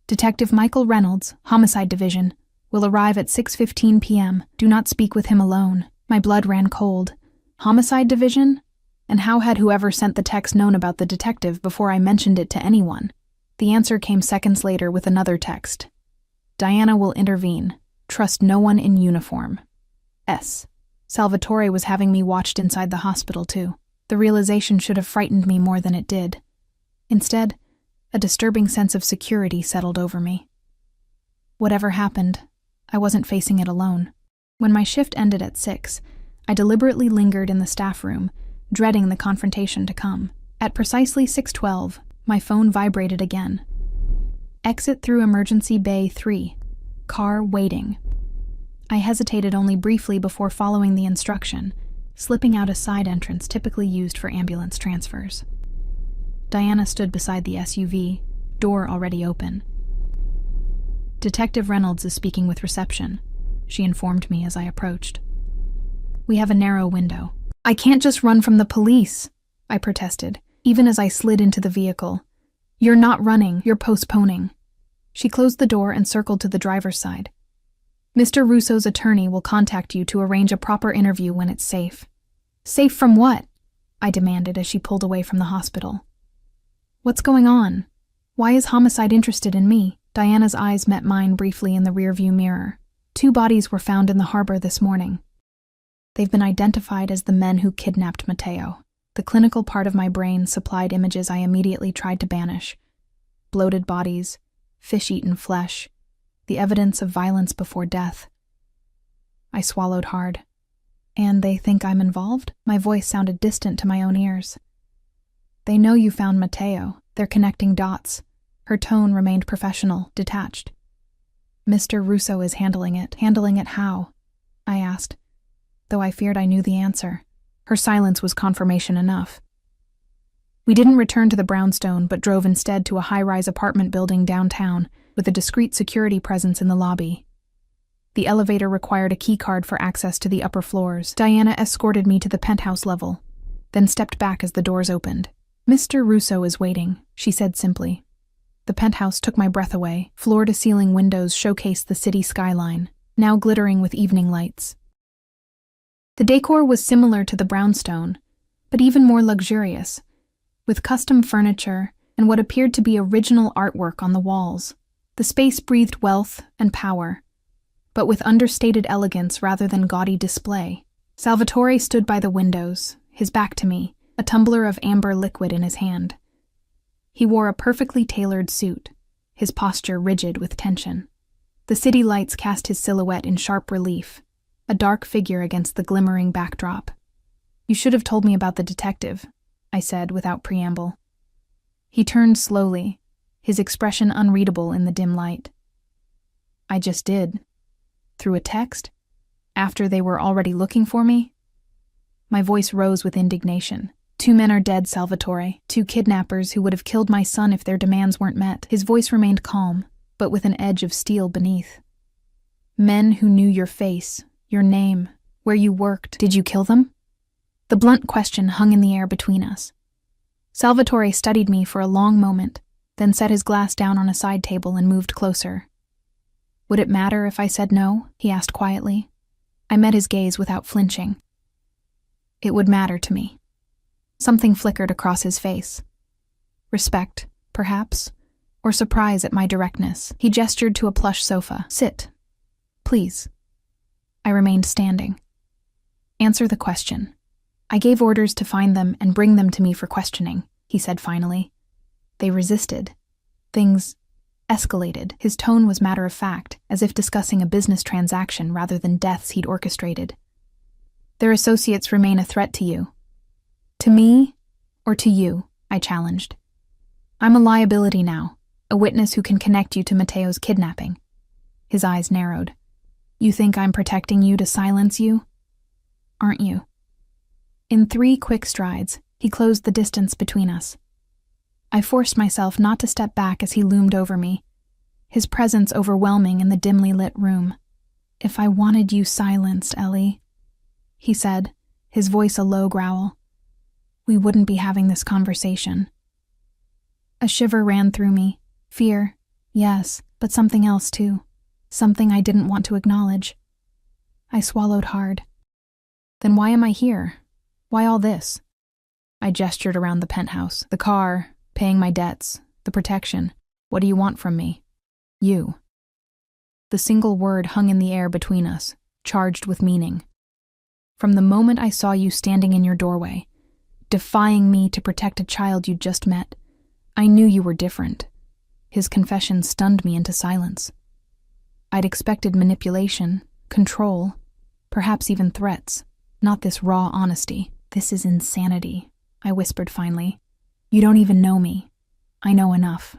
Detective Michael Reynolds, Homicide Division, will arrive at 6:15 p.m. Do not speak with him alone. My blood ran cold. Homicide Division? And how had whoever sent the text known about the detective before I mentioned it to anyone? The answer came seconds later with another text. Diana will intervene. Trust no one in uniform. S. Salvatore was having me watched inside the hospital, too. The realization should have frightened me more than it did. Instead, a disturbing sense of security settled over me. Whatever happened, I wasn't facing it alone. When my shift ended at 6, I deliberately lingered in the staff room, dreading the confrontation to come. At precisely 6:12, my phone vibrated again. Exit through emergency bay 3. Car waiting. I hesitated only briefly before following the instruction, slipping out a side entrance typically used for ambulance transfers. Diana stood beside the SUV, door already open. Detective Reynolds is speaking with reception, she informed me as I approached. We have a narrow window. I can't just run from the police, I protested, even as I slid into the vehicle. You're not running, you're postponing. She closed the door and circled to the driver's side. Mr. Russo's attorney will contact you to arrange a proper interview when it's safe. Safe from what? I demanded as she pulled away from the hospital. What's going on? Why is homicide interested in me? Diana's eyes met mine briefly in the rearview mirror. 2 bodies were found in the harbor this morning. They've been identified as the men who kidnapped Mateo. The clinical part of my brain supplied images I immediately tried to banish. Bloated bodies, fish-eaten flesh, the evidence of violence before death. I swallowed hard. And they think I'm involved? My voice sounded distant to my own ears. They know you found Mateo. They're connecting dots. Her tone remained professional, detached. Mr. Russo is handling it. Handling it how? I asked, though I feared I knew the answer. Her silence was confirmation enough. We didn't return to the brownstone, but drove instead to a high-rise apartment building downtown, with a discreet security presence in the lobby. The elevator required a keycard for access to the upper floors. Diana escorted me to the penthouse level, then stepped back as the doors opened. Mr. Russo is waiting, she said simply. The penthouse took my breath away. Floor-to-ceiling windows showcased the city skyline, now glittering with evening lights. The decor was similar to the brownstone, but even more luxurious, with custom furniture and what appeared to be original artwork on the walls. The space breathed wealth and power, but with understated elegance rather than gaudy display. Salvatore stood by the windows, his back to me, a tumbler of amber liquid in his hand. He wore a perfectly tailored suit, his posture rigid with tension. The city lights cast his silhouette in sharp relief, a dark figure against the glimmering backdrop. You should have told me about the detective, I said without preamble. He turned slowly, his expression unreadable in the dim light. I just did. Through a text? After they were already looking for me? My voice rose with indignation. 2 men are dead, Salvatore. 2 kidnappers who would have killed my son if their demands weren't met. His voice remained calm, but with an edge of steel beneath. Men who knew your face, your name, where you worked. Did you kill them? The blunt question hung in the air between us. Salvatore studied me for a long moment, then set his glass down on a side table and moved closer. Would it matter if I said no? He asked quietly. I met his gaze without flinching. It would matter to me. Something flickered across his face. Respect, perhaps, or surprise at my directness. He gestured to a plush sofa. Sit. Please. I remained standing. Answer the question. I gave orders to find them and bring them to me for questioning, he said finally. They resisted. Things escalated. His tone was matter-of-fact, as if discussing a business transaction rather than deaths he'd orchestrated. Their associates remain a threat to you. To me, or to you, I challenged. I'm a liability now, a witness who can connect you to Mateo's kidnapping. His eyes narrowed. You think I'm protecting you to silence you? Aren't you? In 3 quick strides, he closed the distance between us. I forced myself not to step back as he loomed over me, his presence overwhelming in the dimly lit room. If I wanted you silenced, Ellie, he said, his voice a low growl, we wouldn't be having this conversation. A shiver ran through me. Fear, yes, but something else too. Something I didn't want to acknowledge. I swallowed hard. Then why am I here? Why all this? I gestured around the penthouse, the car, paying my debts, the protection. What do you want from me? You. The single word hung in the air between us, charged with meaning. From the moment I saw you standing in your doorway, defying me to protect a child you'd just met, I knew you were different. His confession stunned me into silence. I'd expected manipulation, control, perhaps even threats, not this raw honesty. This is insanity, I whispered finally. You don't even know me. I know enough.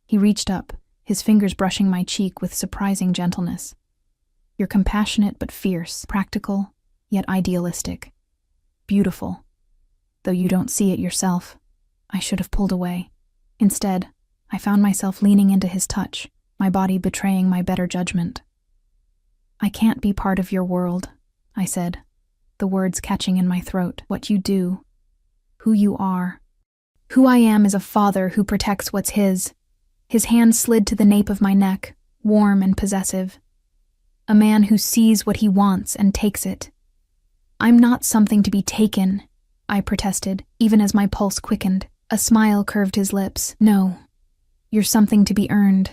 He reached up, his fingers brushing my cheek with surprising gentleness. You're compassionate but fierce, practical, yet idealistic. Beautiful. Though you don't see it yourself. I should have pulled away. Instead, I found myself leaning into his touch, my body betraying my better judgment. I can't be part of your world, I said, the words catching in my throat. What you do, who you are. Who I am is a father who protects what's his. His hand slid to the nape of my neck, warm and possessive. A man who sees what he wants and takes it. "I'm not something to be taken," I protested, even as my pulse quickened. A smile curved his lips. "No, you're something to be earned."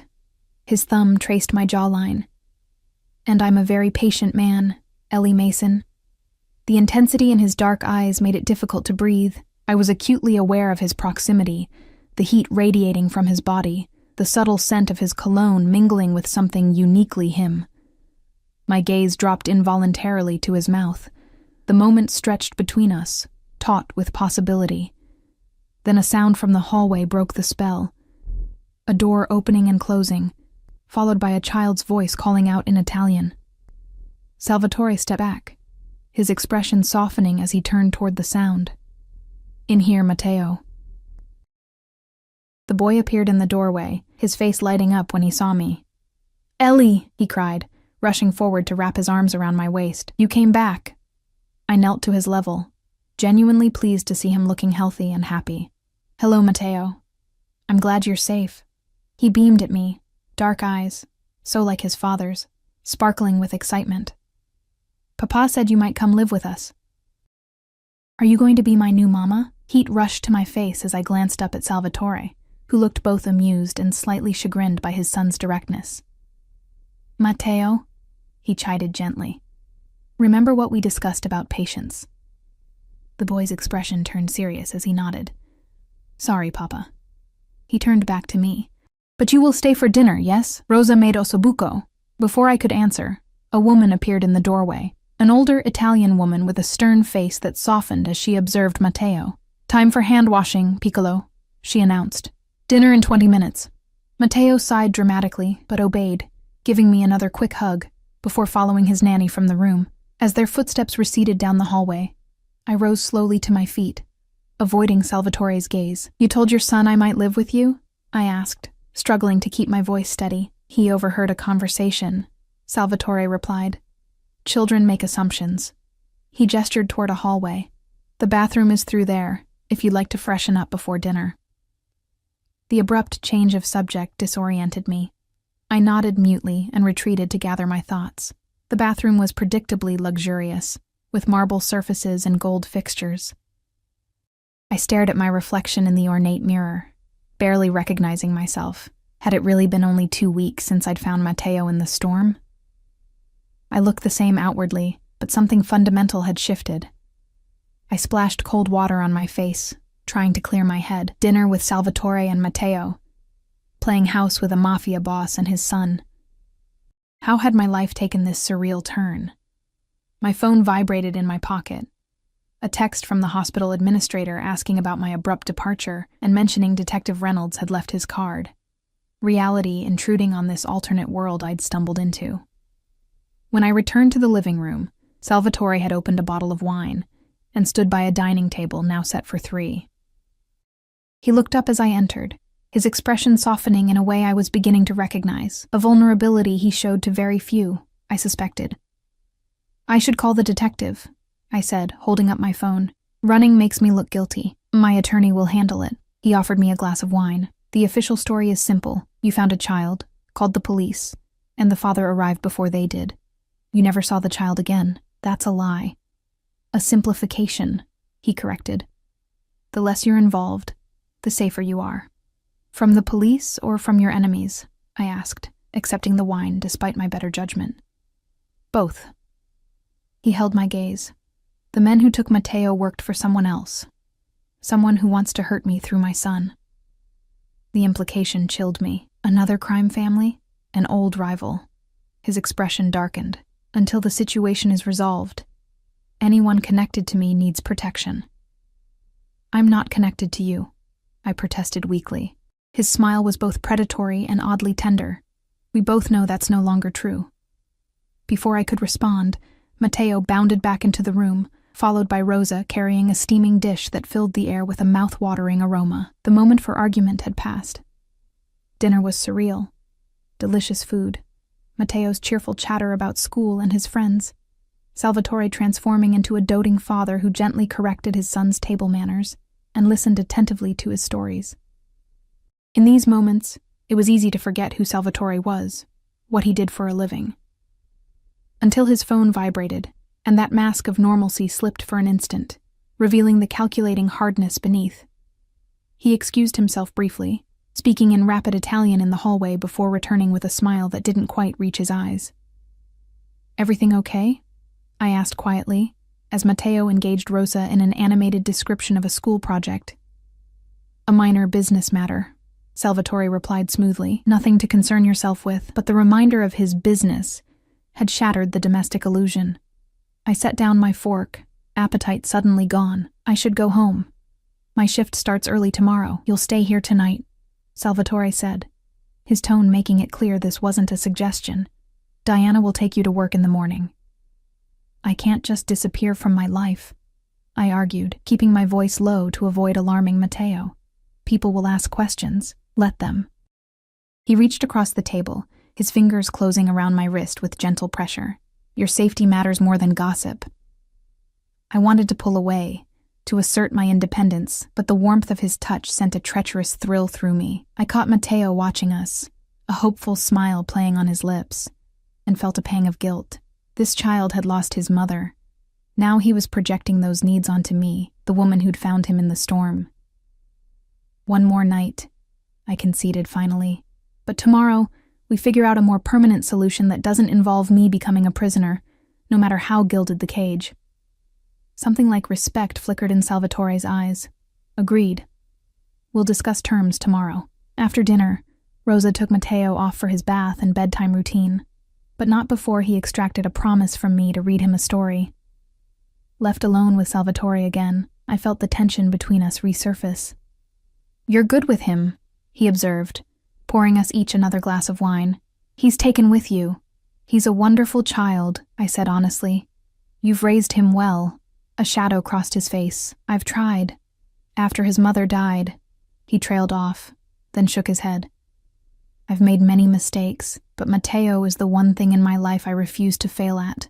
His thumb traced my jawline. "And I'm a very patient man, Ellie Mason." The intensity in his dark eyes made it difficult to breathe. I was acutely aware of his proximity, the heat radiating from his body, the subtle scent of his cologne mingling with something uniquely him. My gaze dropped involuntarily to his mouth. The moment stretched between us, taut with possibility. Then a sound from the hallway broke the spell. A door opening and closing, followed by a child's voice calling out in Italian. Salvatore stepped back, his expression softening as he turned toward the sound. "In here, Matteo." The boy appeared in the doorway, his face lighting up when he saw me. "Ellie!" he cried, rushing forward to wrap his arms around my waist. "You came back." I knelt to his level, genuinely pleased to see him looking healthy and happy. "Hello, Matteo. I'm glad you're safe." He beamed at me, dark eyes, so like his father's, sparkling with excitement. "Papa said you might come live with us." "Are you going to be my new mama?" Heat rushed to my face as I glanced up at Salvatore, who looked both amused and slightly chagrined by his son's directness. "Matteo," he chided gently, "remember what we discussed about patience." The boy's expression turned serious as he nodded. "Sorry, Papa." He turned back to me. "But you will stay for dinner, yes? Rosa made ossobuco." Before I could answer, a woman appeared in the doorway, an older Italian woman with a stern face that softened as she observed Matteo. "Time for hand-washing, Piccolo," she announced. "Dinner in 20 minutes. Matteo sighed dramatically, but obeyed, giving me another quick hug, before following his nanny from the room. As their footsteps receded down the hallway, I rose slowly to my feet, avoiding Salvatore's gaze. "You told your son I might live with you?" I asked, struggling to keep my voice steady. "He overheard a conversation," Salvatore replied. "Children make assumptions." He gestured toward a hallway. "The bathroom is through there, if you'd like to freshen up before dinner." The abrupt change of subject disoriented me. I nodded mutely and retreated to gather my thoughts. The bathroom was predictably luxurious, with marble surfaces and gold fixtures. I stared at my reflection in the ornate mirror, barely recognizing myself. Had it really been only 2 weeks since I'd found Matteo in the storm? I looked the same outwardly, but something fundamental had shifted. I splashed cold water on my face, trying to clear my head. Dinner with Salvatore and Matteo, playing house with a mafia boss and his son. How had my life taken this surreal turn? My phone vibrated in my pocket. A text from the hospital administrator asking about my abrupt departure and mentioning Detective Reynolds had left his card. Reality intruding on this alternate world I'd stumbled into. When I returned to the living room, Salvatore had opened a bottle of wine and stood by a dining table now set for 3. He looked up as I entered, his expression softening in a way I was beginning to recognize, a vulnerability he showed to very few, I suspected. "I should call the detective," I said, holding up my phone. "Running makes me look guilty. My attorney will handle it." He offered me a glass of wine. "The official story is simple. You found a child, called the police, and the father arrived before they did. You never saw the child again. That's a lie." "A simplification," he corrected. "The less you're involved, the safer you are." "From the police or from your enemies?" I asked, accepting the wine despite my better judgment. "Both." He held my gaze. "The men who took Matteo worked for someone else. Someone who wants to hurt me through my son." The implication chilled me. Another crime family? An old rival. His expression darkened. "Until the situation is resolved, anyone connected to me needs protection." "I'm not connected to you," I protested weakly. His smile was both predatory and oddly tender. "We both know that's no longer true." Before I could respond, Matteo bounded back into the room, followed by Rosa carrying a steaming dish that filled the air with a mouth-watering aroma. The moment for argument had passed. Dinner was surreal. Delicious food. Matteo's cheerful chatter about school and his friends. Salvatore transforming into a doting father who gently corrected his son's table manners and listened attentively to his stories. In these moments, It was easy to forget who Salvatore was, what he did for a living. Until his phone vibrated, and that mask of normalcy slipped for an instant, revealing the calculating hardness beneath. He excused himself briefly, speaking in rapid Italian in the hallway before returning with a smile that didn't quite reach his eyes. "Everything okay?" I asked quietly, as Matteo engaged Rosa in an animated description of a school project. "A minor business matter," Salvatore replied smoothly. "Nothing to concern yourself with," but the reminder of his business had shattered the domestic illusion. I set down my fork, appetite suddenly gone. "I should go home. My shift starts early tomorrow. You'll stay here tonight," Salvatore said, his tone making it clear this wasn't a suggestion. "Diana will take you to work in the morning." "I can't just disappear from my life," I argued, keeping my voice low to avoid alarming Matteo. "People will ask questions. Let them." He reached across the table, his fingers closing around my wrist with gentle pressure. "Your safety matters more than gossip." I wanted to pull away, to assert my independence, but the warmth of his touch sent a treacherous thrill through me. I caught Matteo watching us, a hopeful smile playing on his lips, and felt a pang of guilt. This child had lost his mother. Now he was projecting those needs onto me, the woman who'd found him in the storm. "One more night," I conceded finally. "But tomorrow, we figure out a more permanent solution that doesn't involve me becoming a prisoner, no matter how gilded the cage." Something like respect flickered in Salvatore's eyes. "Agreed. We'll discuss terms tomorrow." After dinner, Rosa took Matteo off for his bath and bedtime routine, but not before he extracted a promise from me to read him a story. Left alone with Salvatore again, I felt the tension between us resurface. "You're good with him," he observed, pouring us each another glass of wine. "He's taken with you." "He's a wonderful child," I said honestly. "You've raised him well." A shadow crossed his face. "I've tried." After his mother died, he trailed off, then shook his head. "I've made many mistakes, but Matteo is the one thing in my life I refuse to fail at."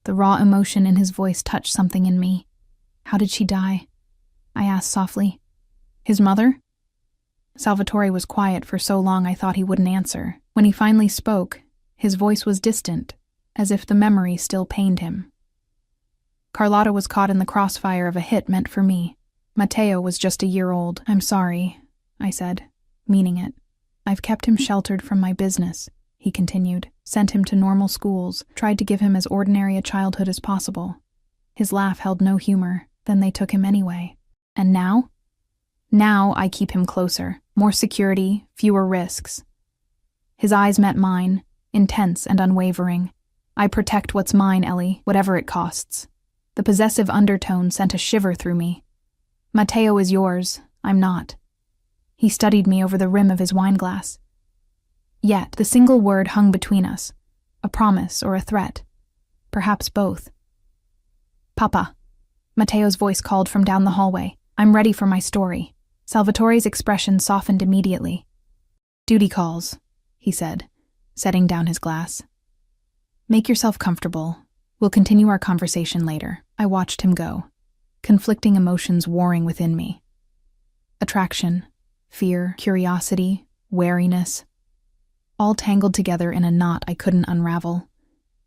The raw emotion in his voice touched something in me. "How did she die?" I asked softly. "His mother?" Salvatore was quiet for so long I thought he wouldn't answer. When he finally spoke, his voice was distant, as if the memory still pained him. "Carlotta was caught in the crossfire of a hit meant for me. Matteo was just a year old." "I'm sorry," I said, meaning it. "I've kept him sheltered from my business," he continued, "sent him to normal schools, tried to give him as ordinary a childhood as possible." His laugh held no humor. "Then they took him anyway. And now?" "Now I keep him closer. More security, fewer risks." His eyes met mine, intense and unwavering. "I protect what's mine, Ellie, whatever it costs." The possessive undertone sent a shiver through me. "Matteo is yours. I'm not." He studied me over the rim of his wineglass. Yet the single word hung between us, a promise or a threat, perhaps both. "Papa," Matteo's voice called from down the hallway. "I'm ready for my story." Salvatore's expression softened immediately. "Duty calls," he said, setting down his glass. "Make yourself comfortable. We'll continue our conversation later." I watched him go, conflicting emotions warring within me. Attraction, fear, curiosity, wariness, all tangled together in a knot I couldn't unravel.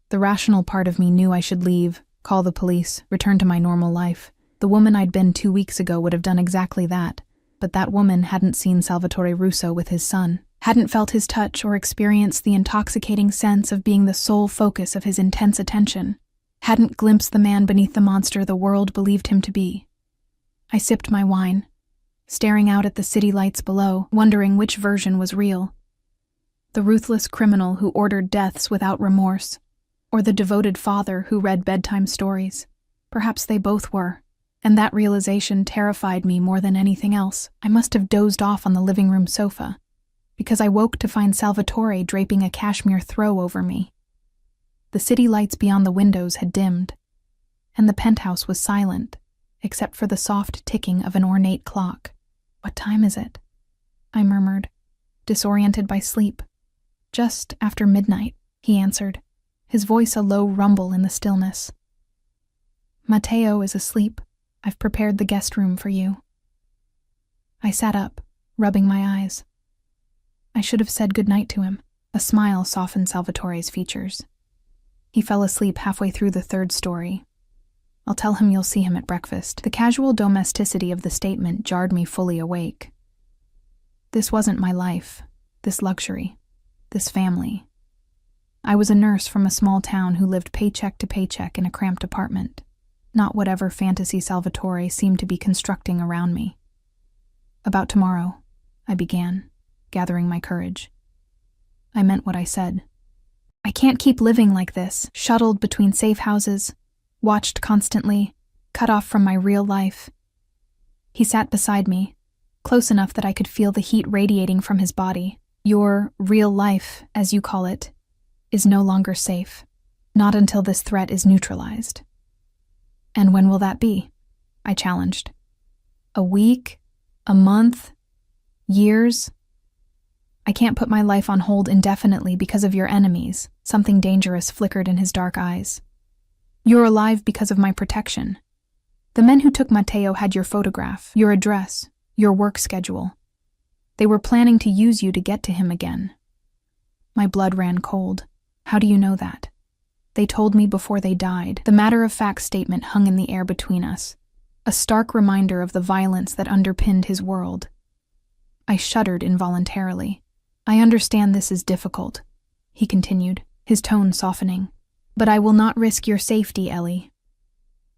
The rational part of me knew I should leave, call the police, return to my normal life. The woman I'd been 2 weeks ago would have done exactly that, but that woman hadn't seen Salvatore Russo with his son, hadn't felt his touch or experienced the intoxicating sense of being the sole focus of his intense attention, hadn't glimpsed the man beneath the monster the world believed him to be. I sipped my wine, staring out at the city lights below, wondering which version was real. The ruthless criminal who ordered deaths without remorse, or the devoted father who read bedtime stories. Perhaps they both were, and that realization terrified me more than anything else. I must have dozed off on the living room sofa, because I woke to find Salvatore draping a cashmere throw over me. The city lights beyond the windows had dimmed, and the penthouse was silent, except for the soft ticking of an ornate clock. "What time is it?" I murmured, disoriented by sleep. "Just after midnight," he answered, his voice a low rumble in the stillness. "Matteo is asleep. I've prepared the guest room for you." I sat up, rubbing my eyes. should have said goodnight to him. A smile softened Salvatore's features. He fell asleep halfway through the third story. I'll tell him you'll see him at breakfast. The casual domesticity of the statement jarred me fully awake. This wasn't my life, this luxury, this family. I was a nurse from a small town who lived paycheck to paycheck in a cramped apartment, not whatever fantasy Salvatore seemed to be constructing around me. About tomorrow, I began, gathering my courage. I meant what I said. I can't keep living like this, shuttled between safe houses, watched constantly, cut off from my real life. He sat beside me, close enough that I could feel the heat radiating from his body. Your real life, as you call it, is no longer safe, not until this threat is neutralized. And when will that be? I challenged. A week? A month? Years? I can't put my life on hold indefinitely because of your enemies. Something dangerous flickered in his dark eyes. You're alive because of my protection. The men who took Matteo had your photograph, your address, your work schedule. They were planning to use you to get to him again. My blood ran cold. How do you know that? They told me before they died. The matter-of-fact statement hung in the air between us, a stark reminder of the violence that underpinned his world. I shuddered involuntarily. I understand this is difficult, he continued, his tone softening. But I will not risk your safety, Ellie.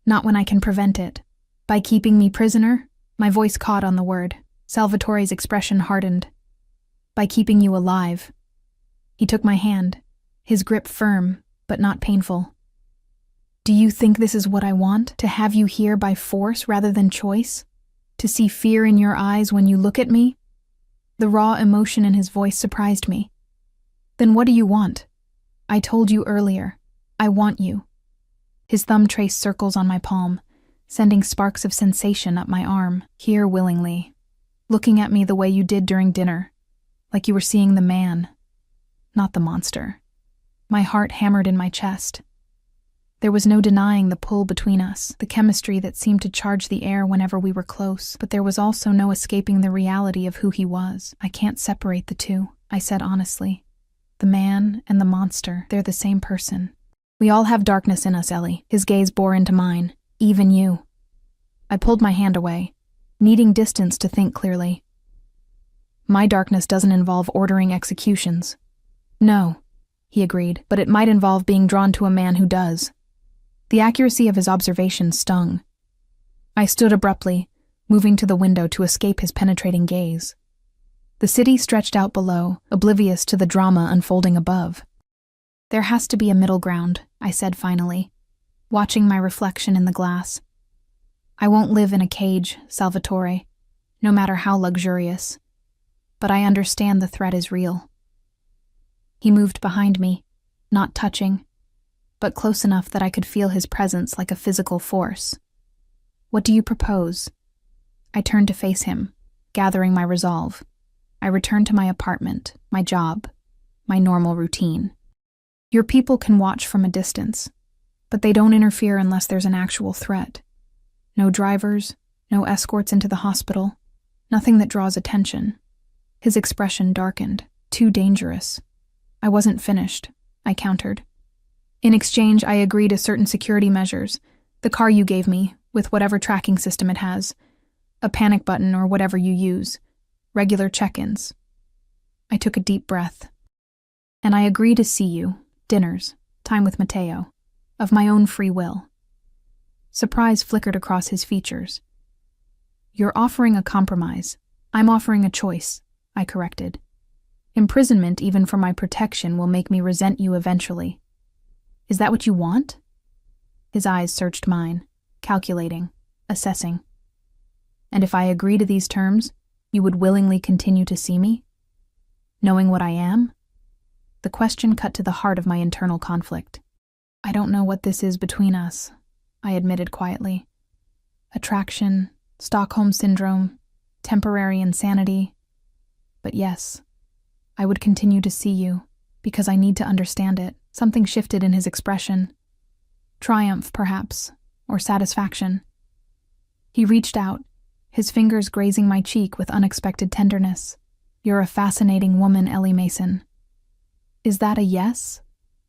Not when I can prevent it. By keeping me prisoner? My voice caught on the word. Salvatore's expression hardened. By keeping you alive. He took my hand, his grip firm, but not painful. Do you think this is what I want? To have you here by force rather than choice? To see fear in your eyes when you look at me? The raw emotion in his voice surprised me. Then what do you want? I told you earlier. I want you. His thumb traced circles on my palm, sending sparks of sensation up my arm. Here willingly. Looking at me the way you did during dinner. Like you were seeing the man, not the monster. My heart hammered in my chest. There was no denying the pull between us, the chemistry that seemed to charge the air whenever we were close, but there was also no escaping the reality of who he was. I can't separate the two, I said honestly. The man and the monster, they're the same person. We all have darkness in us, Ellie. His gaze bore into mine. Even you. I pulled my hand away, needing distance to think clearly. My darkness doesn't involve ordering executions. No, he agreed, but it might involve being drawn to a man who does. The accuracy of his observation stung. I stood abruptly, moving to the window to escape his penetrating gaze. The city stretched out below, oblivious to the drama unfolding above. There has to be a middle ground, I said finally, watching my reflection in the glass. I won't live in a cage, Salvatore, no matter how luxurious. But I understand the threat is real. He moved behind me, not touching, but close enough that I could feel his presence like a physical force. What do you propose? I turned to face him, gathering my resolve. I returned to my apartment, my job, my normal routine. Your people can watch from a distance, but they don't interfere unless there's an actual threat. No drivers, no escorts into the hospital, nothing that draws attention. His expression darkened. Too dangerous. I wasn't finished, I countered. In exchange, I agreed to certain security measures. The car you gave me, with whatever tracking system it has. A panic button or whatever you use. Regular check-ins. I took a deep breath. And I agree to see you, dinners, time with Matteo, of my own free will. Surprise flickered across his features. You're offering a compromise. I'm offering a choice, I corrected. Imprisonment, even for my protection, will make me resent you eventually. Is that what you want? His eyes searched mine, calculating, assessing. And if I agree to these terms, you would willingly continue to see me? Knowing what I am? The question cut to the heart of my internal conflict. I don't know what this is between us, I admitted quietly. Attraction, Stockholm Syndrome, temporary insanity. But yes, I would continue to see you, because I need to understand it. Something shifted in his expression. Triumph, perhaps, or satisfaction. He reached out, his fingers grazing my cheek with unexpected tenderness. You're a fascinating woman, Ellie Mason. Is that a yes?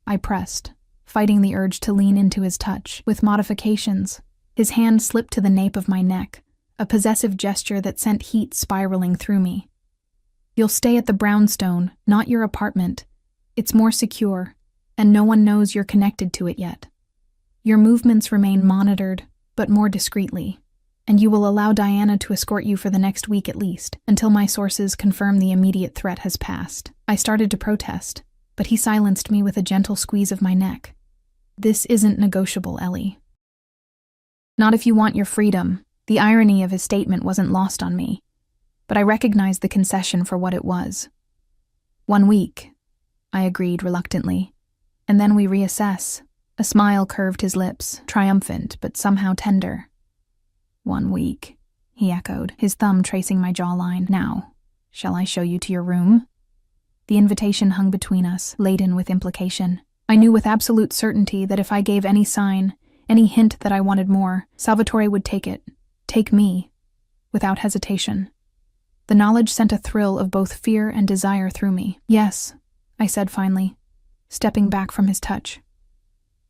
I pressed, fighting the urge to lean into his touch, with modifications. His hand slipped to the nape of my neck, a possessive gesture that sent heat spiraling through me. You'll stay at the brownstone, not your apartment. It's more secure, and no one knows you're connected to it yet. Your movements remain monitored, but more discreetly, and you will allow Diana to escort you for the next week at least, until my sources confirm the immediate threat has passed. I started to protest, but he silenced me with a gentle squeeze of my neck. This isn't negotiable, Ellie. Not if you want your freedom. The irony of his statement wasn't lost on me, but I recognized the concession for what it was. 1 week, I agreed reluctantly, and then we reassess. A smile curved his lips, triumphant but somehow tender. 1 week, he echoed, his thumb tracing my jawline. Now, shall I show you to your room? The invitation hung between us, laden with implication. I knew with absolute certainty that if I gave any sign, any hint that I wanted more, Salvatore would take it, take me, without hesitation. The knowledge sent a thrill of both fear and desire through me. Yes, I said finally, stepping back from his touch.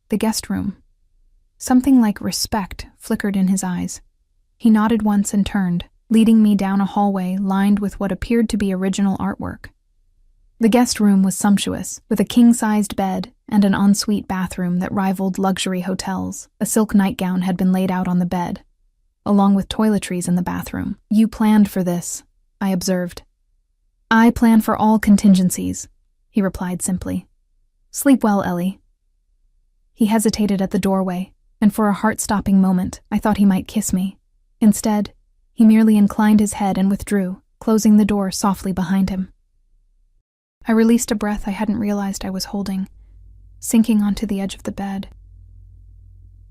The guest room. Something like respect flickered in his eyes. He nodded once and turned, leading me down a hallway lined with what appeared to be original artwork. The guest room was sumptuous, with a king-sized bed and an ensuite bathroom that rivaled luxury hotels. A silk nightgown had been laid out on the bed, along with toiletries in the bathroom. You planned for this, I observed. I plan for all contingencies, he replied simply. Sleep well, Ellie. He hesitated at the doorway, and for a heart-stopping moment, I thought he might kiss me. Instead, he merely inclined his head and withdrew, closing the door softly behind him. I released a breath I hadn't realized I was holding, sinking onto the edge of the bed.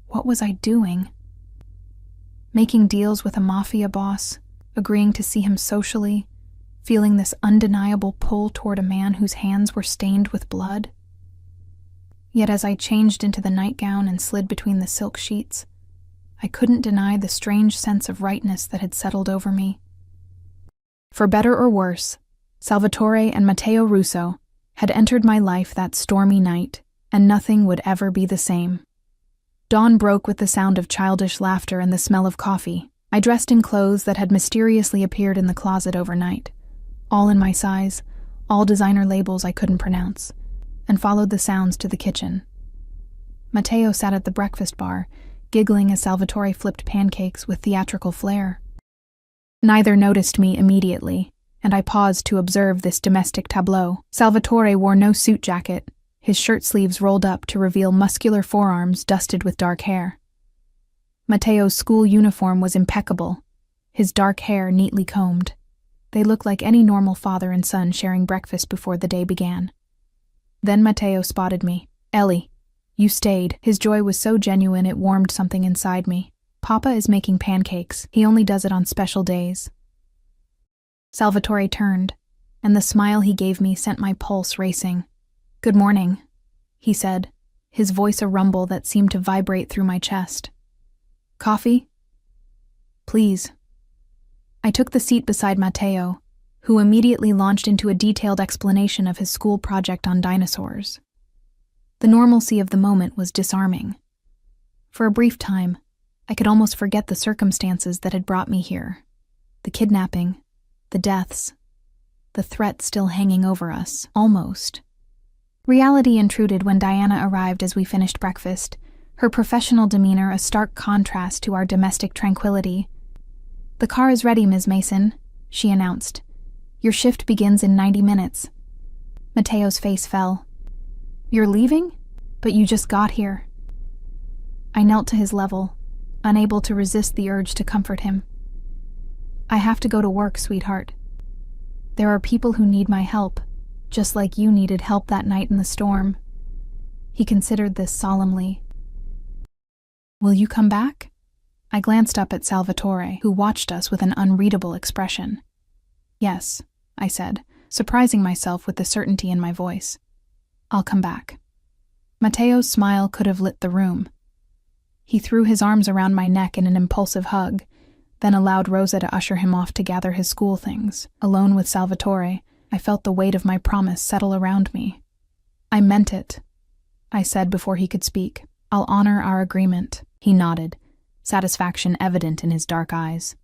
What was I doing? Making deals with a mafia boss, agreeing to see him socially, feeling this undeniable pull toward a man whose hands were stained with blood. Yet as I changed into the nightgown and slid between the silk sheets, I couldn't deny the strange sense of rightness that had settled over me. For better or worse, Salvatore and Matteo Russo had entered my life that stormy night, and nothing would ever be the same. Dawn broke with the sound of childish laughter and the smell of coffee. I dressed in clothes that had mysteriously appeared in the closet overnight, all in my size, all designer labels I couldn't pronounce, and followed the sounds to the kitchen. Matteo sat at the breakfast bar, giggling as Salvatore flipped pancakes with theatrical flair. Neither noticed me immediately, and I paused to observe this domestic tableau. Salvatore wore no suit jacket, his shirt sleeves rolled up to reveal muscular forearms dusted with dark hair. Matteo's school uniform was impeccable, his dark hair neatly combed. They looked like any normal father and son sharing breakfast before the day began. Then Matteo spotted me. Ellie, you stayed. His joy was so genuine it warmed something inside me. Papa is making pancakes. He only does it on special days. Salvatore turned, and the smile he gave me sent my pulse racing. Good morning, he said, his voice a rumble that seemed to vibrate through my chest. Coffee? Please. I took the seat beside Matteo, who immediately launched into a detailed explanation of his school project on dinosaurs. The normalcy of the moment was disarming. For a brief time, I could almost forget the circumstances that had brought me here. The kidnapping, the deaths, the threat still hanging over us, almost. Reality intruded when Diana arrived as we finished breakfast, her professional demeanor a stark contrast to our domestic tranquility. The car is ready, Ms. Mason, she announced. Your shift begins in 90 minutes. Matteo's face fell. You're leaving? But you just got here. I knelt to his level, unable to resist the urge to comfort him. I have to go to work, sweetheart. There are people who need my help, just like you needed help that night in the storm. He considered this solemnly. Will you come back? I glanced up at Salvatore, who watched us with an unreadable expression. Yes, I said, surprising myself with the certainty in my voice. I'll come back. Matteo's smile could have lit the room. He threw his arms around my neck in an impulsive hug, then allowed Rosa to usher him off to gather his school things. Alone with Salvatore, I felt the weight of my promise settle around me. "I meant it," I said before he could speak. "I'll honor our agreement." He nodded, satisfaction evident in his dark eyes.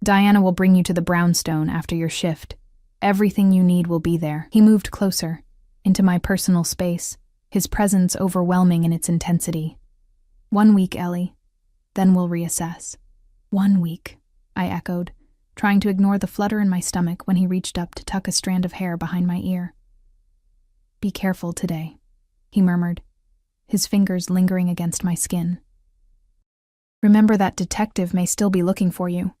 "Diana will bring you to the brownstone after your shift. Everything you need will be there." He moved closer, into my personal space, his presence overwhelming in its intensity. "1 week, Ellie. Then we'll reassess." 1 week, I echoed, trying to ignore the flutter in my stomach when he reached up to tuck a strand of hair behind my ear. "Be careful today," he murmured, his fingers lingering against my skin. "Remember that detective may still be looking for you."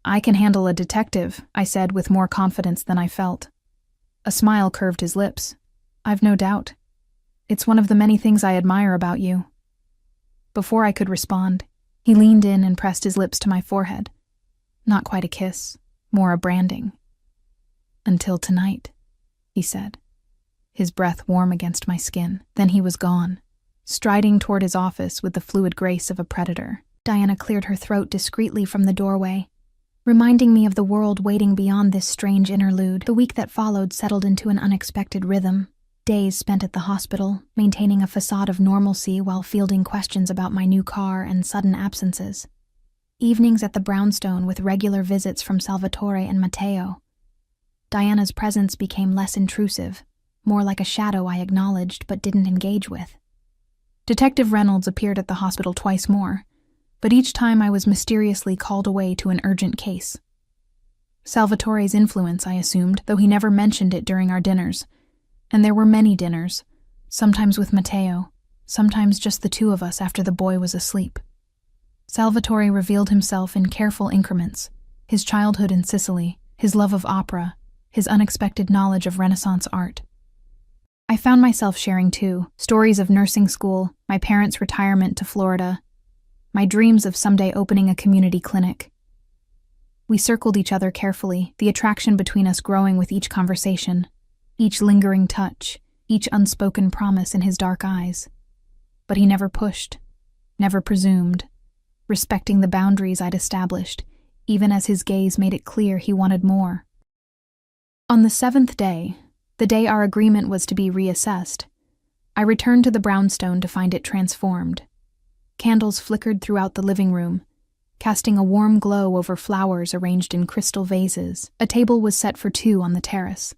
"I can handle a detective," I said with more confidence than I felt. A smile curved his lips. "I've no doubt. It's one of the many things I admire about you." Before I could respond, he leaned in and pressed his lips to my forehead. Not quite a kiss, more a branding. "Until tonight," he said, his breath warm against my skin. Then he was gone, striding toward his office with the fluid grace of a predator. Diana cleared her throat discreetly from the doorway, reminding me of the world waiting beyond this strange interlude. The week that followed settled into an unexpected rhythm. Days spent at the hospital, maintaining a facade of normalcy while fielding questions about my new car and sudden absences. Evenings at the brownstone with regular visits from Salvatore and Matteo. Diana's presence became less intrusive, more like a shadow I acknowledged but didn't engage with. Detective Reynolds appeared at the hospital twice more, but each time I was mysteriously called away to an urgent case. Salvatore's influence, I assumed, though he never mentioned it during our dinners. And there were many dinners, sometimes with Matteo, sometimes just the two of us after the boy was asleep. Salvatore revealed himself in careful increments, his childhood in Sicily, his love of opera, his unexpected knowledge of Renaissance art. I found myself sharing too, stories of nursing school, my parents' retirement to Florida, my dreams of someday opening a community clinic. We circled each other carefully, the attraction between us growing with each conversation, each lingering touch, each unspoken promise in his dark eyes. But he never pushed, never presumed, respecting the boundaries I'd established, even as his gaze made it clear he wanted more. On the 7th day, the day our agreement was to be reassessed, I returned to the brownstone to find it transformed. Candles flickered throughout the living room, casting a warm glow over flowers arranged in crystal vases. A table was set for 2 on the terrace,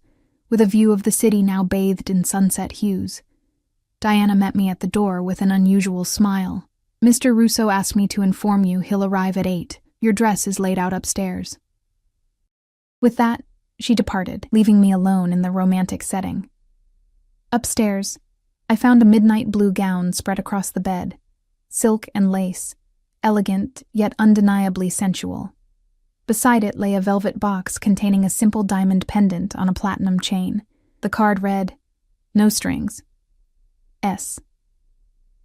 with a view of the city now bathed in sunset hues. Diana met me at the door with an unusual smile. "Mr. Russo asked me to inform you he'll arrive at 8. Your dress is laid out upstairs." With that, she departed, leaving me alone in the romantic setting. Upstairs, I found a midnight blue gown spread across the bed, silk and lace, elegant yet undeniably sensual. Beside it lay a velvet box containing a simple diamond pendant on a platinum chain. The card read, "No strings. S."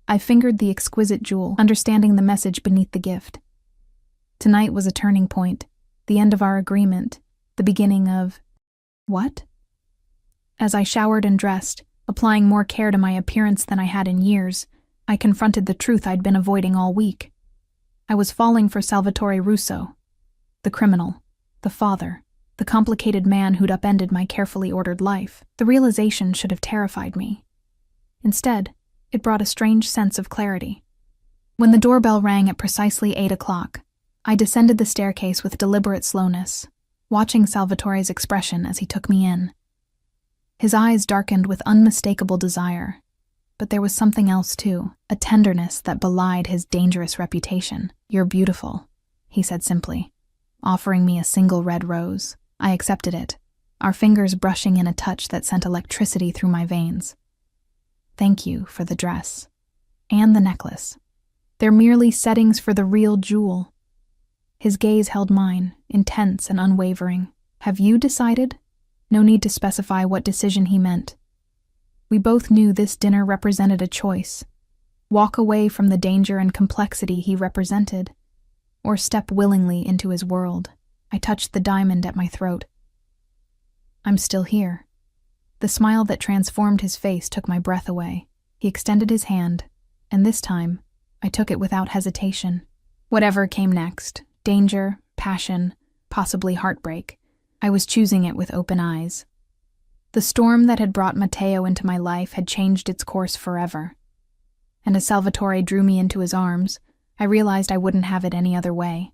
I fingered the exquisite jewel, understanding the message beneath the gift. Tonight was a turning point, the end of our agreement, the beginning of... what? As I showered and dressed, applying more care to my appearance than I had in years, I confronted the truth I'd been avoiding all week. I was falling for Salvatore Russo, the criminal, the father, the complicated man who'd upended my carefully ordered life. The realization should have terrified me. Instead, it brought a strange sense of clarity. When the doorbell rang at precisely 8 o'clock, I descended the staircase with deliberate slowness, watching Salvatore's expression as he took me in. His eyes darkened with unmistakable desire, but there was something else too, a tenderness that belied his dangerous reputation. "You're beautiful," he said simply, offering me a single red rose. I accepted it, our fingers brushing in a touch that sent electricity through my veins. "Thank you for the dress. And the necklace. They're merely settings for the real jewel." His gaze held mine, intense and unwavering. "Have you decided?" No need to specify what decision he meant. We both knew this dinner represented a choice. Walk away from the danger and complexity he represented, or step willingly into his world. I touched the diamond at my throat. "I'm still here." The smile that transformed his face took my breath away. He extended his hand, and this time, I took it without hesitation. Whatever came next, Danger, passion, possibly heartbreak. I was choosing it with open eyes. The storm that had brought Matteo into my life had changed its course forever. And as Salvatore drew me into his arms, I realized I wouldn't have it any other way.